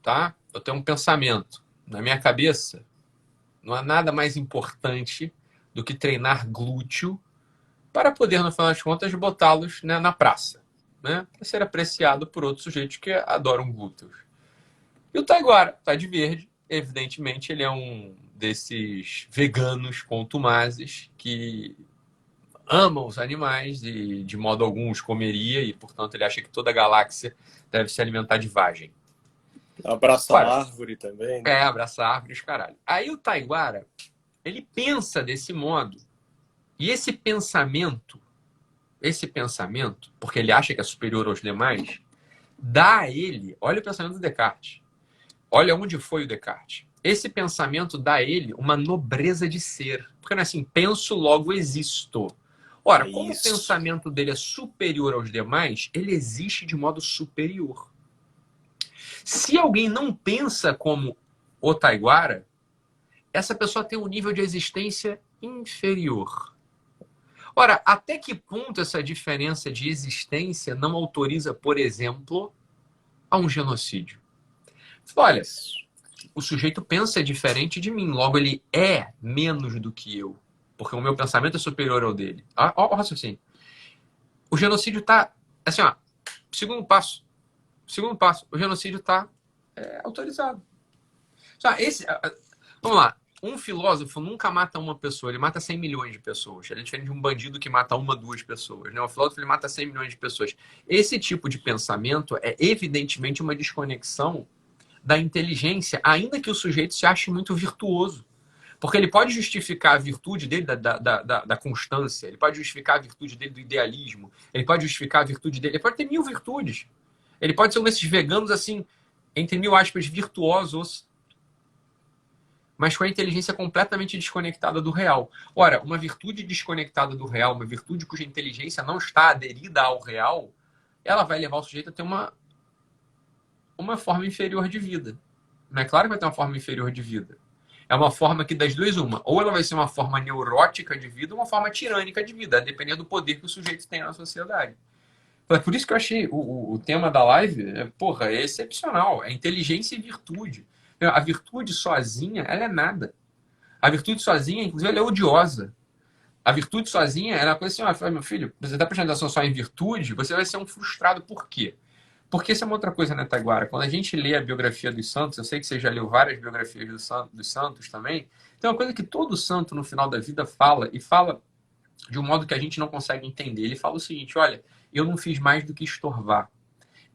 tá? Eu tenho um pensamento. Na minha cabeça, não há nada mais importante do que treinar glúteo para poder, no final das contas, botá-los, né, na praça, né? Para ser apreciado por outros sujeitos que adoram glúteos. E o Taiguara tá de verde. Evidentemente, ele é um desses veganos contumazes que ama os animais e de modo algum os comeria e, portanto, ele acha que toda a galáxia deve se alimentar de vagem. Abraça a árvore também, né? Abraça a árvore, os caralho. Aí o Taiguara, ele pensa desse modo. E esse pensamento, porque ele acha que é superior aos demais, dá a ele, olha o pensamento do Descartes. Olha onde foi o Descartes. esse pensamento dá a ele uma nobreza de ser. Porque não é assim, penso, logo existo. Ora, É como o isso. pensamento dele é superior aos demais, ele existe de modo superior. Se alguém não pensa como o Taiguara, essa pessoa tem um nível de existência inferior. Ora, até que ponto essa diferença de existência não autoriza, por exemplo, a um genocídio? Olha, Isso. o sujeito pensa diferente de mim, logo ele é menos do que eu, porque o meu pensamento é superior ao dele. Olha o raciocínio. O genocídio está, assim, ó, segundo passo, o genocídio está autorizado. Esse, vamos lá, um filósofo nunca mata uma pessoa, ele mata 100 milhões de pessoas. Ele é diferente de um bandido que mata uma, duas pessoas. Né? O filósofo ele mata 100 milhões de pessoas. Esse tipo de pensamento é evidentemente uma desconexão da inteligência, ainda que o sujeito se ache muito virtuoso. Porque ele pode justificar a virtude dele da constância, ele pode justificar a virtude dele do idealismo, ele pode justificar a virtude dele, ele pode ter 1000 virtudes. Ele pode ser um desses veganos, assim, entre 1000 aspas, virtuosos, mas com a inteligência completamente desconectada do real. Ora, uma virtude desconectada do real, uma virtude cuja inteligência não está aderida ao real, ela vai levar o sujeito a ter uma forma inferior de vida. Não é claro que vai ter uma forma inferior de vida. É uma forma que das duas, uma. Ou ela vai ser uma forma neurótica de vida, ou uma forma tirânica de vida, dependendo do poder que o sujeito tem na sociedade. É por isso que eu achei o tema da live, é excepcional. É inteligência e virtude. A virtude sozinha, ela é nada. A virtude sozinha, inclusive, ela é odiosa. A virtude sozinha, ela é uma coisa assim, meu filho, você está prestando atenção só em virtude, você vai ser um frustrado. Por quê? Porque isso é uma outra coisa, né, Taiguara? Quando a gente lê a biografia dos santos, eu sei que você já leu várias biografias dos santos também, tem uma coisa que todo santo no final da vida fala, e fala de um modo que a gente não consegue entender. Ele fala o seguinte: olha, eu não fiz mais do que estorvar,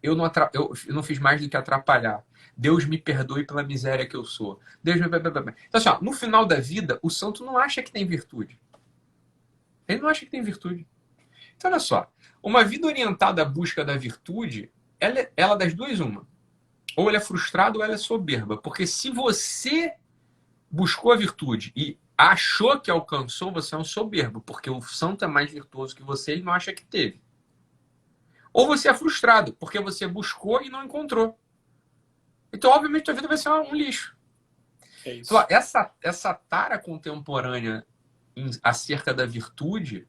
eu não fiz mais do que atrapalhar. Deus me perdoe pela miséria que eu sou. Deus me... Então, assim, ó, no final da vida, o santo não acha que tem virtude. Ele não acha que tem virtude. Então, olha só, uma vida orientada à busca da virtude, ela das duas, uma. Ou ela é frustrada ou ela é soberba. Porque se você buscou a virtude e achou que alcançou, você é um soberbo. Porque o santo é mais virtuoso que você, ele não acha que teve. Ou você é frustrado, porque você buscou e não encontrou. Então, obviamente, a vida vai ser um lixo. É Então, isso. essa tara contemporânea acerca da virtude,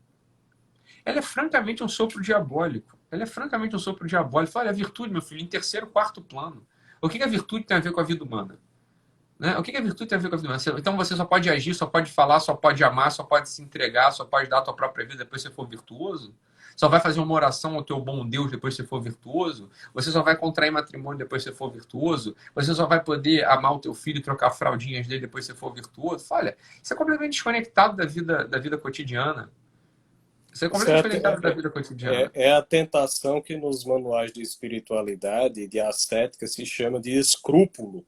ela é francamente um sopro diabólico. Ela é francamente um sopro diabólico. Olha, a virtude, meu filho, em terceiro, quarto plano. O que a virtude tem a ver com a vida humana? Né? O que a virtude tem a ver com a vida humana? Então você só pode agir, só pode falar, só pode amar, só pode se entregar, só pode dar a tua própria vida depois que você for virtuoso? Só vai fazer uma oração ao teu bom Deus depois que você for virtuoso? Você só vai contrair matrimônio depois que você for virtuoso? Você só vai poder amar o teu filho e trocar fraldinhas dele depois que você for virtuoso? Olha, isso é completamente desconectado da vida cotidiana. Isso é Isso completamente desconectado da vida cotidiana. é a tentação que nos manuais de espiritualidade e de ascética se chama de escrúpulo.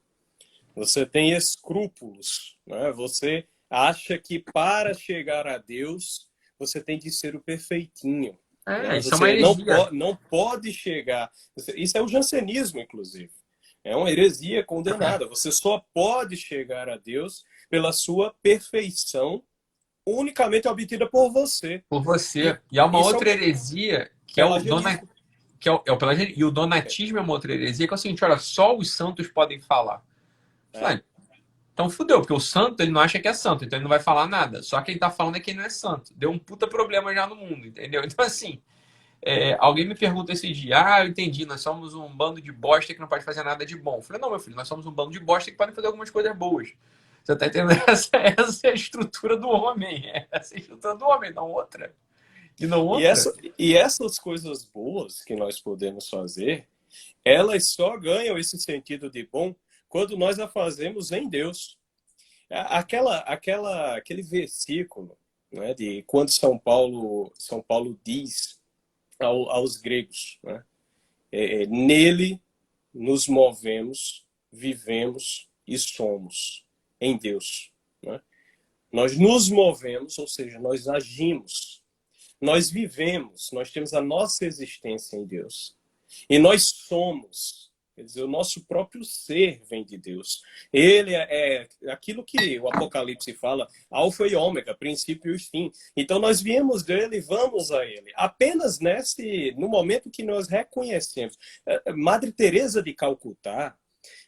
Você tem escrúpulos, né? Você acha que para chegar a Deus você tem de ser o perfeitinho, né? Isso é uma Você heresia. não pode chegar. Isso é o jansenismo, inclusive. É uma heresia condenada. Você só pode chegar a Deus pela sua perfeição unicamente obtida por você. Por E você. E há uma isso é o outra heresia que é o pelagianismo. pelagianismo. E o donatismo é uma outra heresia, que é o seguinte: olha, só os santos podem falar. É, Então fudeu, porque o santo ele não acha que é santo, então ele não vai falar nada. Só quem tá falando é quem não é santo. Deu um puta problema já no mundo, entendeu? Então, assim, alguém me pergunta esse dia: eu entendi, nós somos um bando de bosta que não pode fazer nada de bom. Eu falei: não, meu filho, nós somos um bando de bosta que podem fazer algumas coisas boas. Você tá entendendo? Essa é a estrutura do homem. Essa é a estrutura do homem, não outra. E não outra. e essas coisas boas que nós podemos fazer, elas só ganham esse sentido de bom quando nós a fazemos em Deus. Aquele versículo, né, de quando São Paulo diz aos gregos, né, nele nos movemos, vivemos e somos em Deus. Né? Nós nos movemos, ou seja, nós agimos, nós vivemos, nós temos a nossa existência em Deus. E nós somos, Quer dizer, o nosso próprio ser vem de Deus. Ele é aquilo que o Apocalipse fala, alfa e ômega, princípio e fim. Então nós viemos dele e vamos a ele. Apenas no momento que nós reconhecemos. Madre Teresa de Calcutá,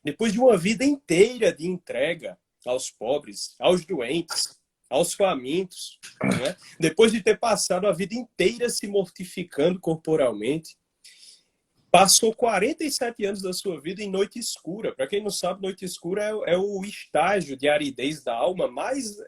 depois de uma vida inteira de entrega aos pobres, aos doentes, aos famintos, né? Depois de ter passado a vida inteira se mortificando corporalmente, passou 47 anos da sua vida em noite escura. Para quem não sabe, noite escura é o estágio de aridez da alma mais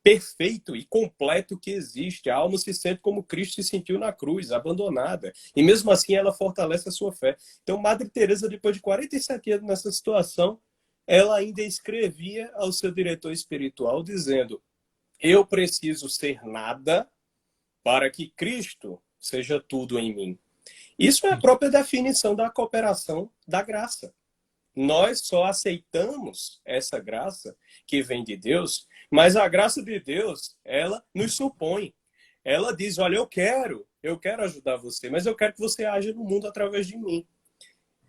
perfeito e completo que existe. A alma se sente como Cristo se sentiu na cruz, abandonada. E mesmo assim ela fortalece a sua fé. Então, Madre Teresa, depois de 47 anos nessa situação, ela ainda escrevia ao seu diretor espiritual dizendo: eu preciso ser nada para que Cristo seja tudo em mim. Isso é a própria definição da cooperação da graça. Nós só aceitamos essa graça que vem de Deus, mas a graça de Deus, ela nos supõe. Ela diz, olha, eu quero ajudar você, mas eu quero que você haja no mundo através de mim.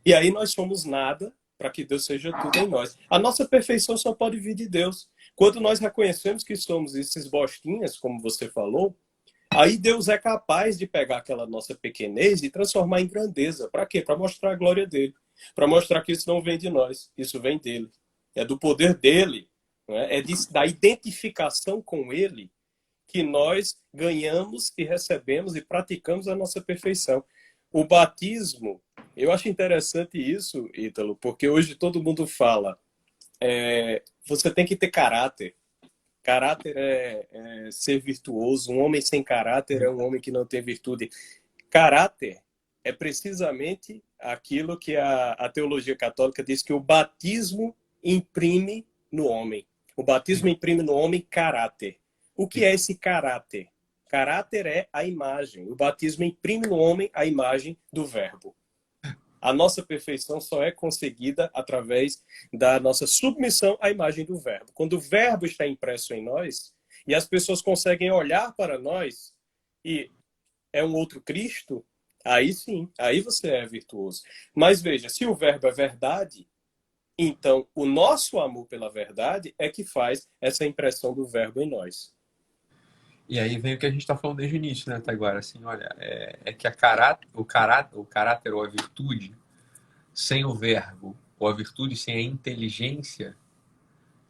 E aí nós somos nada para que Deus seja tudo em nós. A nossa perfeição só pode vir de Deus. Quando nós reconhecemos que somos esses bostinhas, como você falou, aí Deus é capaz de pegar aquela nossa pequenez e transformar em grandeza. Para quê? Para mostrar a glória dele. Para mostrar que isso não vem de nós, isso vem dele. É do poder dele, né? Da identificação com ele que nós ganhamos e recebemos e praticamos a nossa perfeição. O batismo, eu acho interessante isso, Ítalo, porque hoje todo mundo fala, você tem que ter caráter. Caráter é ser virtuoso. Um homem sem caráter é um homem que não tem virtude. Caráter é precisamente aquilo que a teologia católica diz que o batismo imprime no homem. O batismo imprime no homem caráter. O que é esse caráter? Caráter é a imagem. O batismo imprime no homem a imagem do Verbo. A nossa perfeição só é conseguida através da nossa submissão à imagem do Verbo. Quando o Verbo está impresso em nós e as pessoas conseguem olhar para nós e é um outro Cristo, aí sim, aí você é virtuoso. Mas veja, se o Verbo é verdade, então o nosso amor pela verdade é que faz essa impressão do Verbo em nós. E aí vem o que a gente está falando desde o início, né, Taiguara? Assim, olha, que o caráter ou a virtude sem o verbo, ou a virtude sem a inteligência,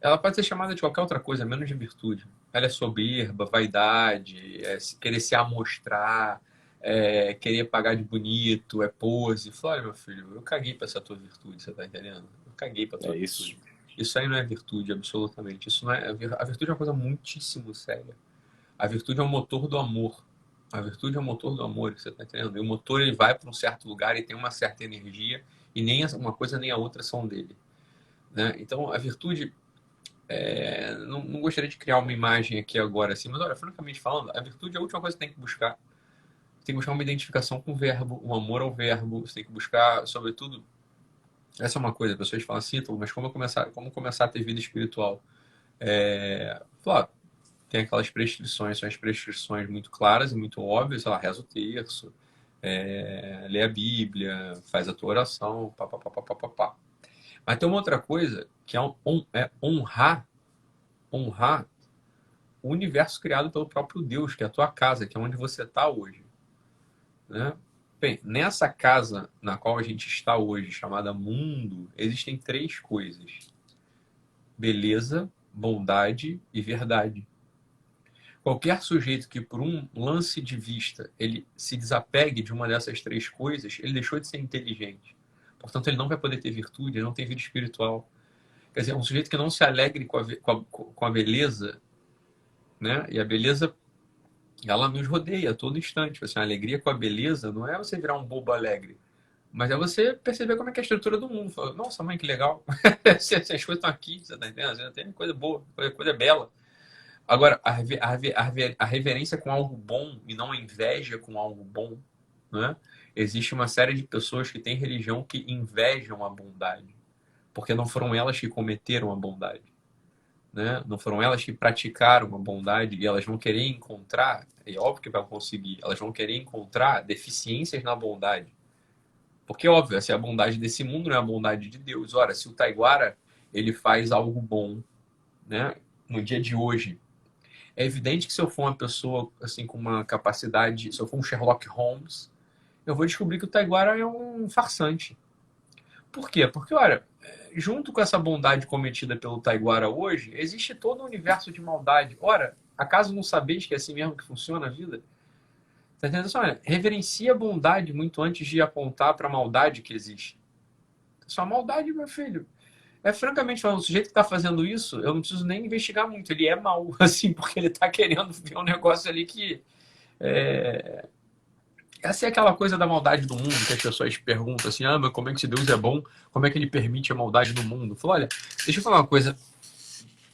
ela pode ser chamada de qualquer outra coisa, menos de virtude. Ela é soberba, vaidade, querer se amostrar, querer pagar de bonito, é pose. Olha, meu filho, eu caguei para essa tua virtude, você tá entendendo? Eu caguei para tua virtude. Isso aí não é virtude, absolutamente. Isso não é, a virtude é uma coisa muitíssimo séria. A virtude é o motor do amor. A virtude é o motor do amor, você está entendendo? E o motor ele vai para um certo lugar e tem uma certa energia e nem uma coisa nem a outra são dele, né? Então, a virtude... não gostaria de criar uma imagem aqui agora, assim, mas olha, francamente falando, a virtude é a última coisa que tem que buscar. Você tem que buscar uma identificação com o verbo, um amor ao verbo. Você tem que buscar, sobretudo... Essa é uma coisa, as pessoas falam assim, mas como começar a ter vida espiritual? Claro, tem aquelas prescrições, são as prescrições muito claras e muito óbvias, sei lá, reza o terço, lê a Bíblia, faz a tua oração, pá. Mas tem uma outra coisa, que é honrar o universo criado pelo próprio Deus, que é a tua casa, que é onde você está hoje, né? Bem, nessa casa na qual a gente está hoje, chamada mundo, existem 3 coisas: beleza, bondade e verdade. Qualquer sujeito que, por um lance de vista, ele se desapegue de uma dessas 3 coisas, ele deixou de ser inteligente. Portanto, ele não vai poder ter virtude, ele não tem vida espiritual. Quer dizer, um sujeito que não se alegre com a beleza, né? E a beleza, ela nos rodeia a todo instante. Assim, a alegria com a beleza não é você virar um bobo alegre, mas é você perceber como é que é a estrutura do mundo. Fala, nossa, mãe, que legal. Essas coisas estão aqui, você está entendendo? Tem coisa boa, coisa bela. Agora, a reverência com algo bom e não a inveja com algo bom, né? Existe uma série de pessoas que têm religião que invejam a bondade, porque não foram elas que cometeram a bondade, né? Não foram elas que praticaram a bondade e elas vão querer encontrar, é óbvio que vai conseguir, elas vão querer encontrar deficiências na bondade. Porque, óbvio, essa é a bondade desse mundo, não é a bondade de Deus. Ora, se o Taiguara ele faz algo bom, né, no dia de hoje, é evidente que se eu for uma pessoa assim com uma capacidade, se eu for um Sherlock Holmes, eu vou descobrir que o Taiguara é um farsante. Por quê? Porque, olha, junto com essa bondade cometida pelo Taiguara hoje, existe todo um universo de maldade. Ora, acaso não sabeis que é assim mesmo que funciona a vida? Tá entendendo? Assim, olha, reverencia a bondade muito antes de apontar para a maldade que existe. Só maldade, meu filho. É francamente falando, o sujeito que está fazendo isso, eu não preciso nem investigar muito. Ele é mau, assim, porque ele está querendo ver um negócio ali que. É... Essa é aquela coisa da maldade do mundo que as pessoas perguntam assim: ah, mas como é que se Deus é bom? Como é que ele permite a maldade no mundo? Falo, olha, deixa eu falar uma coisa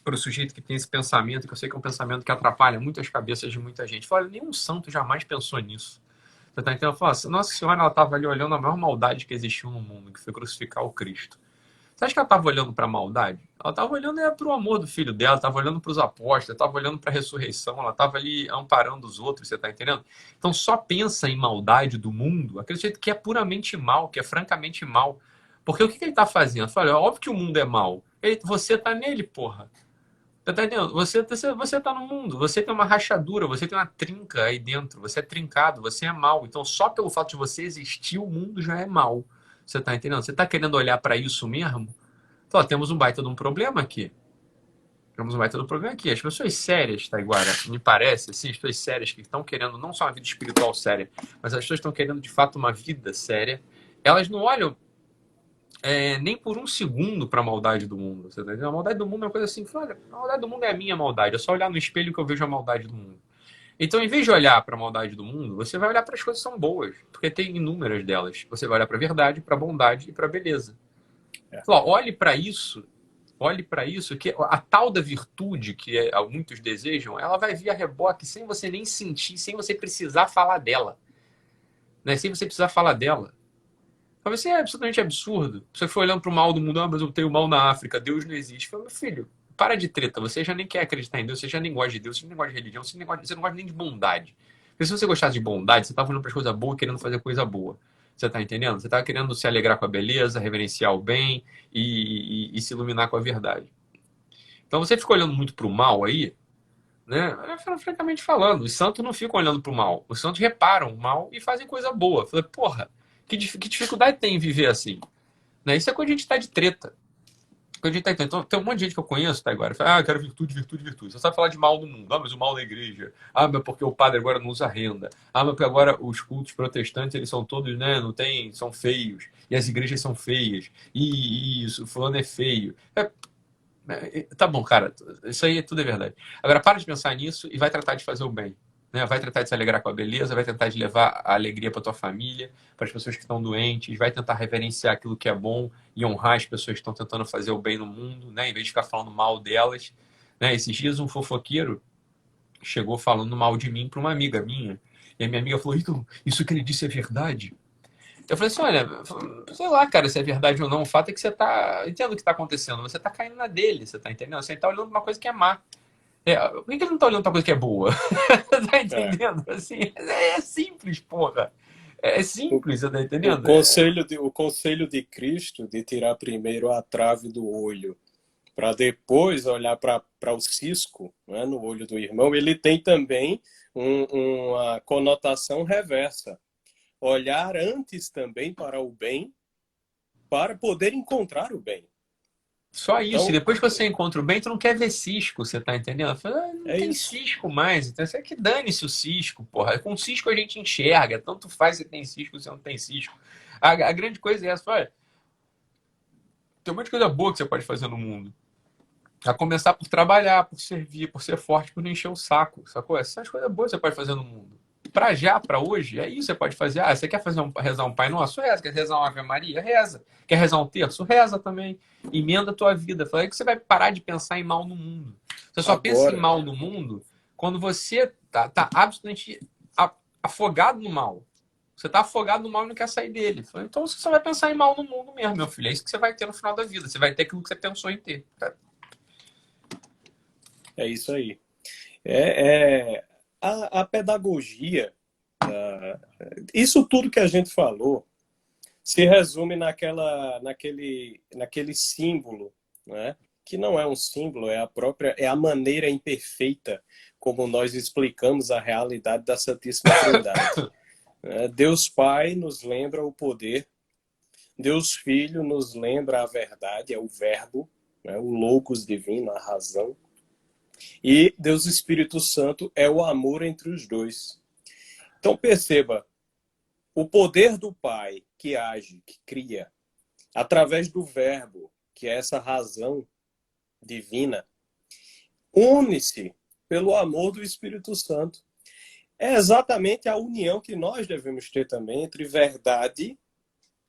para o sujeito que tem esse pensamento, que eu sei que é um pensamento que atrapalha muito as cabeças de muita gente. Fala, olha, nenhum santo jamais pensou nisso. Você tá entendendo? Fala, nossa senhora, ela estava ali olhando a maior maldade que existiu no mundo, que foi crucificar o Cristo. Você acha que ela estava olhando para a maldade? Ela estava olhando para o amor do filho dela, estava olhando para os apóstolos, estava olhando para a ressurreição, ela estava ali amparando os outros, você está entendendo? Então só pensa em maldade do mundo, aquele jeito que é puramente mal, que é francamente mal. Porque o que ele está fazendo? Fala, é óbvio que o mundo é mal. Você está nele, porra. Você tá entendendo? Você tá no mundo, você tem uma rachadura, você tem uma trinca aí dentro, você é trincado, você é mal. Então, só pelo fato de você existir, o mundo já é mal. Você tá entendendo? Você tá querendo olhar para isso mesmo? Então, ó, temos um baita de um problema aqui. Temos um baita de um problema aqui. As pessoas sérias, Taiguara, me parece, assim, as pessoas sérias que estão querendo não só uma vida espiritual séria, mas as pessoas estão querendo de fato uma vida séria, elas não olham nem por um segundo para a maldade do mundo. Você tá entendendo? A maldade do mundo é uma coisa assim, olha, a maldade do mundo é a minha maldade, é só olhar no espelho que eu vejo a maldade do mundo. Então, em vez de olhar para a maldade do mundo, você vai olhar para as coisas que são boas, porque tem inúmeras delas. Você vai olhar para a verdade, para a bondade e para a beleza. Então, ó, olhe para isso, que a tal da virtude que muitos desejam, ela vai vir a reboque sem você nem sentir, sem você precisar falar dela. Né? Sem você precisar falar dela. Talvez isso é absolutamente absurdo. Você foi olhando para o mal do mundo, ah, mas eu tenho mal na África, Deus não existe. Fala, meu filho, para de treta, você já nem quer acreditar em Deus, você já nem gosta de Deus, você nem gosta de religião, você não gosta nem de bondade. Porque se você gostasse de bondade, você estava olhando para as coisas boas, querendo fazer coisa boa. Você está entendendo? Você estava querendo se alegrar com a beleza, reverenciar o bem e se iluminar com a verdade. Então você fica olhando muito para o mal aí, né? Francamente falando, os santos não ficam olhando para o mal. Os santos reparam o mal e fazem coisa boa. Falei, porra, que dificuldade tem em viver assim? Né? Isso é quando a gente está de treta. Quando a gente tá, então, tem um monte de gente que eu conheço, tá, agora. Fala, ah, eu quero virtude, virtude, virtude. Você sabe falar de mal no mundo. Ah, mas o mal na igreja. Ah, mas porque o padre agora não usa renda. Ah, mas porque agora os cultos protestantes, eles são todos, né, não tem, são feios. E as igrejas são feias. E isso, fulano é feio. Tá bom, cara, isso aí tudo é verdade. Agora, para de pensar nisso e vai tratar de fazer o bem. Né? Vai tratar de se alegrar com a beleza, vai tentar de levar a alegria para tua família, para as pessoas que estão doentes, vai tentar reverenciar aquilo que é bom e honrar as pessoas que estão tentando fazer o bem no mundo, né? Em vez de ficar falando mal delas. Né? Esses dias um fofoqueiro chegou falando mal de mim para uma amiga minha. E a minha amiga falou, Ítalo, isso que ele disse é verdade? Eu falei assim, olha, sei lá, cara, se é verdade ou não, o fato é que você tá, entendo o que tá acontecendo, você tá caindo na dele, você tá entendendo? Você tá olhando pra uma coisa que é má. Por que ele não tá olhando pra coisa que é boa? Tá É. entendendo? Assim, é simples, porra. É O, simples, você tá o entendendo? conselho de Cristo de tirar primeiro a trave do olho para depois olhar para o cisco, né, no olho do irmão, ele tem também uma conotação reversa. Olhar antes também para o bem, para poder encontrar o bem. Só isso. E Então, depois que você encontra o bem, tu não quer ver cisco, você tá entendendo? Eu falei, não é tem isso. cisco mais. Então, você é que dane-se o cisco, porra. Com cisco a gente enxerga. Tanto faz se tem cisco ou se não tem cisco. A grande coisa é essa. Olha, tem um monte de coisa boa que você pode fazer no mundo. A começar por trabalhar, por servir, por ser forte, por não encher o saco, sacou? Essas coisas boas você pode fazer no mundo. Pra já, pra hoje, é isso que você pode fazer. Ah, você quer rezar um Pai Nosso? Reza. Quer rezar uma Ave Maria? Reza. Quer rezar um terço? Reza também. Emenda a tua vida. Fala que você vai parar de pensar em mal no mundo. Você só pensa em Agora, mal no mundo quando você tá absolutamente afogado no mal. Você tá afogado no mal e não quer sair dele. Então você só vai pensar em mal no mundo mesmo, meu filho. É isso que você vai ter no final da vida. Você vai ter aquilo que você pensou em ter. é isso aí. A pedagogia, isso tudo que a gente falou, se resume naquele símbolo, né? Que não é um símbolo, é a maneira imperfeita como nós explicamos a realidade da Santíssima Trindade. Deus Pai nos lembra o poder, Deus Filho nos lembra a verdade, é o verbo, né? O Logos divino, a razão. E Deus Espírito Santo é o amor entre os dois. Então perceba, o poder do Pai que age, que cria, através do verbo, que é essa razão divina, une-se pelo amor do Espírito Santo. É exatamente a união que nós devemos ter também entre verdade,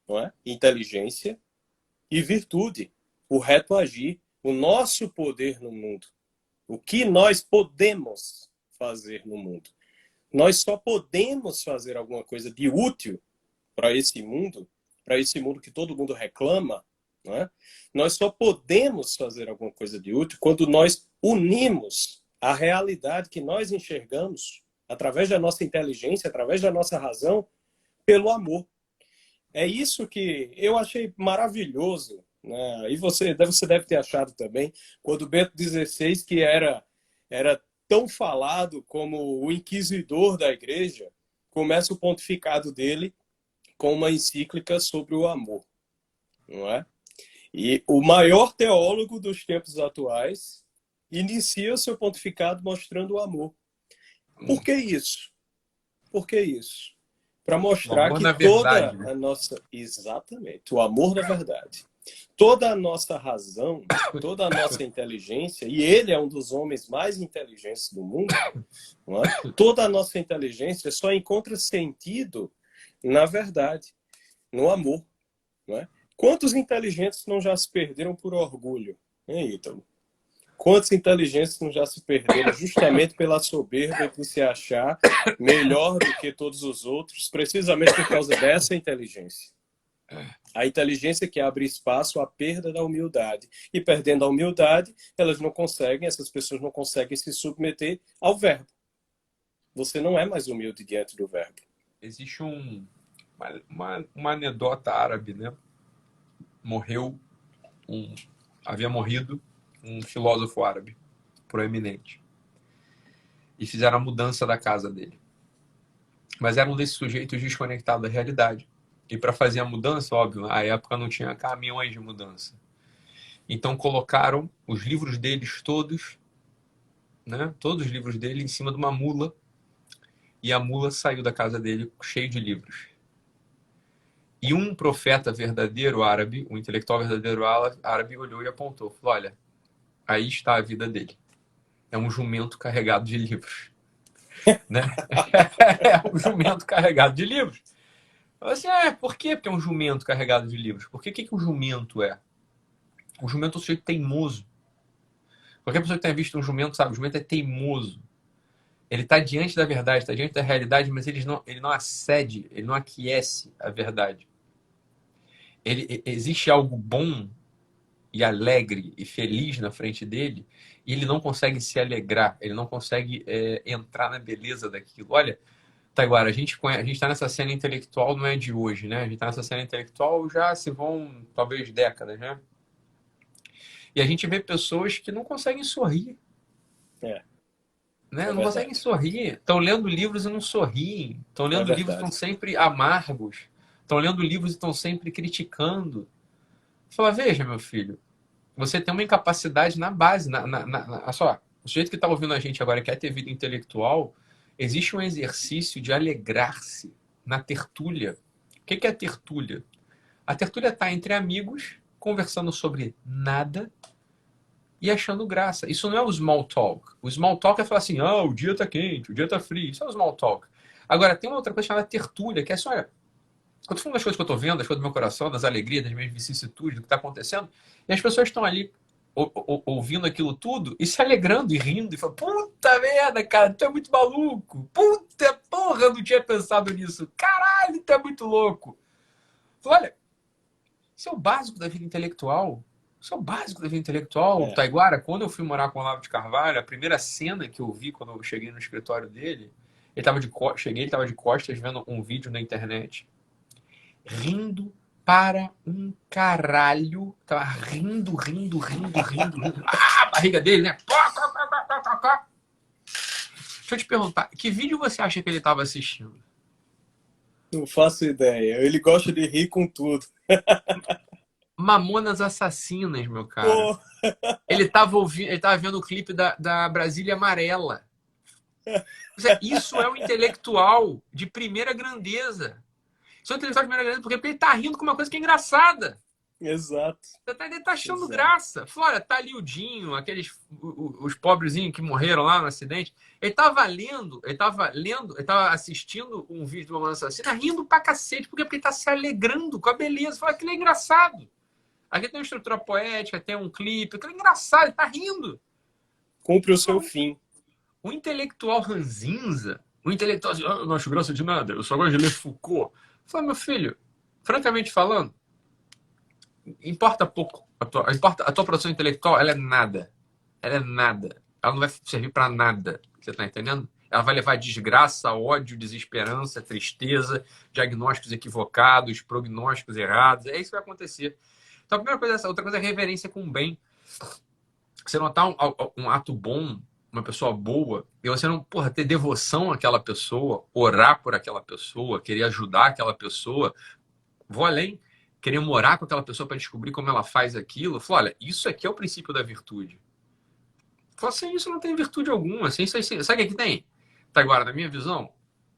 não é? Inteligência e virtude, o reto agir, o nosso poder no mundo. O que nós podemos fazer no mundo. Nós só podemos fazer alguma coisa de útil para esse mundo que todo mundo reclama, não é? Nós só podemos fazer alguma coisa de útil quando nós unimos a realidade que nós enxergamos através da nossa inteligência, através da nossa razão, pelo amor. É isso que eu achei maravilhoso, né? E você deve ter achado também, quando Bento XVI, que era tão falado como o inquisidor da igreja, começa o pontificado dele com uma encíclica sobre o amor, não é? E o maior teólogo dos tempos atuais inicia o seu pontificado mostrando o amor. Por que isso? Por que isso? Para mostrar que toda verdade, né? a nossa... Exatamente, o amor da verdade. Toda a nossa razão, toda a nossa inteligência, e ele é um dos homens mais inteligentes do mundo, não é? Toda a nossa inteligência só encontra sentido na verdade, no amor. Não é? Quantos inteligentes não já se perderam por orgulho? Hein, Ítalo? Quantos inteligentes não já se perderam justamente pela soberba de se achar melhor do que todos os outros, precisamente por causa dessa inteligência? A inteligência que abre espaço à perda da humildade. E perdendo a humildade, essas pessoas não conseguem se submeter ao verbo. Você não é mais humilde diante do verbo. Existe uma anedota árabe, né? Havia morrido um filósofo árabe proeminente e fizeram a mudança da casa dele, mas era um desses sujeitos desconectado da realidade, e para fazer a mudança, óbvio, à época não tinha caminhões de mudança, então colocaram os livros deles todos, né? Todos os livros dele em cima de uma mula, e a mula saiu da casa dele cheio de livros. E um profeta verdadeiro árabe, um intelectual verdadeiro árabe, olhou e apontou, falou, olha, aí está a vida dele. É um jumento carregado de livros. Né? É um jumento carregado de livros. Falei assim, por quê? Porque é um jumento carregado de livros. Por que o jumento é? O jumento é um sujeito teimoso. Qualquer pessoa que tenha visto um jumento sabe, o jumento é teimoso. Ele está diante da verdade, está diante da realidade, mas ele não acede, ele não aquece a verdade. Existe algo bom e alegre e feliz na frente dele, e ele não consegue se alegrar, ele não consegue entrar na beleza daquilo. Olha, Taiguara, a gente está nessa cena intelectual, não é de hoje, né? A gente está nessa cena intelectual já se vão, talvez, décadas, né? E a gente vê pessoas que não conseguem sorrir. Né? Não conseguem sorrir. Estão lendo livros e não sorriem. Estão lendo livros e estão sempre amargos. Estão lendo livros e estão sempre criticando. Fala, veja, meu filho, você tem uma incapacidade na base. Olha só, o sujeito que está ouvindo a gente agora quer ter vida intelectual, existe um exercício de alegrar-se na tertúlia. O que é a tertúlia? A tertúlia está entre amigos, conversando sobre nada e achando graça. Isso não é o small talk. O small talk é falar assim, o dia está quente, o dia está frio. Isso é o small talk. Agora, tem uma outra coisa chamada tertúlia, que é assim, olha, eu estou falando das coisas que eu estou vendo, das coisas do meu coração, das alegrias, das minhas vicissitudes, do que está acontecendo, e as pessoas estão ali ouvindo aquilo tudo e se alegrando e rindo e falando, puta merda, cara, tu é muito maluco. Puta porra, eu não tinha pensado nisso. Caralho, tu é muito louco. Olha, isso é o básico da vida intelectual. Isso é o básico da vida intelectual. Taiguara, quando eu fui morar com o Olavo de Carvalho, a primeira cena que eu vi quando eu cheguei no escritório dele, ele estava de costas vendo um vídeo na internet, rindo para um caralho. Tava rindo, rindo, rindo, rindo, rindo. Ah, a barriga dele, né? Deixa eu te perguntar, que vídeo você acha que ele estava assistindo? Não faço ideia. Ele gosta de rir com tudo. Mamonas Assassinas, meu cara. Pô, Ele estava ouvindo, ele tava vendo o clipe da Brasília Amarela. Isso é um intelectual de primeira grandeza. Isso é um intelectual de primeira grandeza porque ele tá rindo com uma coisa que é engraçada. exato. Ele tá achando Exato. graça. Flora, tá ali o Dinho, os pobrezinhos que morreram lá no acidente. Ele tava assistindo um vídeo de uma assassina, rindo pra cacete, porque ele tá se alegrando com a beleza. Fala que ele é engraçado. Aqui tem uma estrutura poética, tem um clipe, aquilo é engraçado, ele tá rindo. Cumpre o seu fim. O intelectual ranzinza, o intelectual assim, eu não acho graça de nada, eu só gosto de ler Foucault. Fala, meu filho, francamente falando, importa pouco. A tua produção intelectual, ela é nada. Ela é nada. Ela não vai servir para nada. Você tá entendendo? Ela vai levar desgraça, ódio, desesperança, tristeza, diagnósticos equivocados, prognósticos errados. É isso que vai acontecer. Então, a primeira coisa é essa. Outra coisa é reverência com o bem. Você notar um ato bom, uma pessoa boa, e você não, porra, ter devoção àquela pessoa, orar por aquela pessoa, querer ajudar aquela pessoa. Vou além, querer morar com aquela pessoa para descobrir como ela faz aquilo. Falo, olha, isso aqui é o princípio da virtude. Falo, sem isso não tem virtude alguma. Sem isso, sabe o que aqui tem? Tá agora, na minha visão,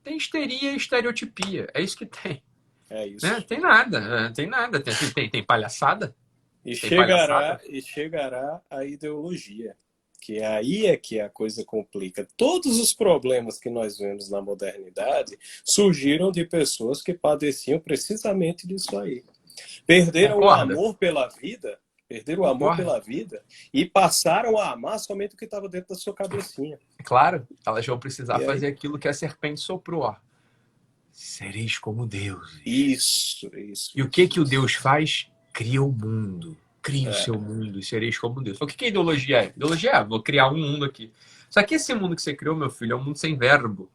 tem histeria e estereotipia. É isso que tem. É isso. Né? Tem nada. Tem nada. Tem palhaçada. E Tem chegará a ideologia. Que aí é que a coisa complica. Todos os problemas que nós vemos na modernidade surgiram de pessoas que padeciam precisamente disso aí. Perderam o amor pela vida, e passaram a amar somente o que estava dentro da sua cabecinha. Claro, elas vão precisar fazer aquilo que a serpente soprou. Ó. Sereis como Deus. Isso. E o que o Deus faz? Cria o mundo. Cria o seu mundo e sereis como Deus. O que a ideologia é? Ideologia é, vou criar um mundo aqui. Só que esse mundo que você criou, meu filho, é um mundo sem verbo.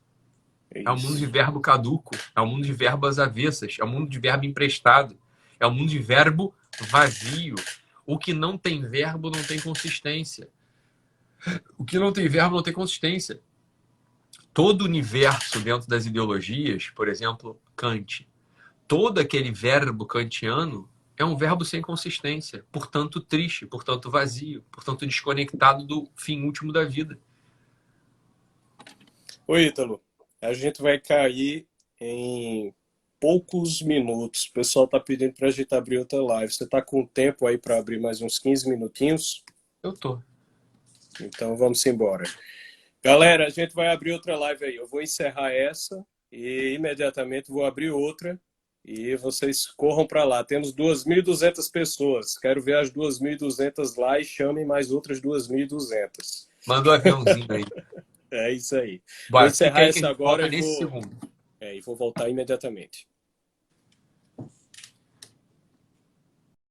É um mundo de verbo caduco. É um mundo de verbas avessas. É um mundo de verbo emprestado. É um mundo de verbo vazio. O que não tem verbo não tem consistência. O que não tem verbo não tem consistência. Todo o universo dentro das ideologias, por exemplo, Kant, todo aquele verbo kantiano é um verbo sem consistência, portanto triste, portanto vazio, portanto desconectado do fim último da vida. Oi, Ítalo. A gente vai cair em poucos minutos. O pessoal está pedindo para a gente abrir outra live. Você está com tempo aí para abrir mais uns 15 minutinhos? Eu tô. Então vamos embora. Galera, a gente vai abrir outra live aí. Eu vou encerrar essa e imediatamente vou abrir outra. E vocês corram para lá. Temos 2.200 pessoas. Quero ver as 2.200 lá e chamem mais outras 2.200. Manda um aviãozinho aí. É isso aí. Bora, vou encerrar essa agora nesse segundo. E vou voltar imediatamente.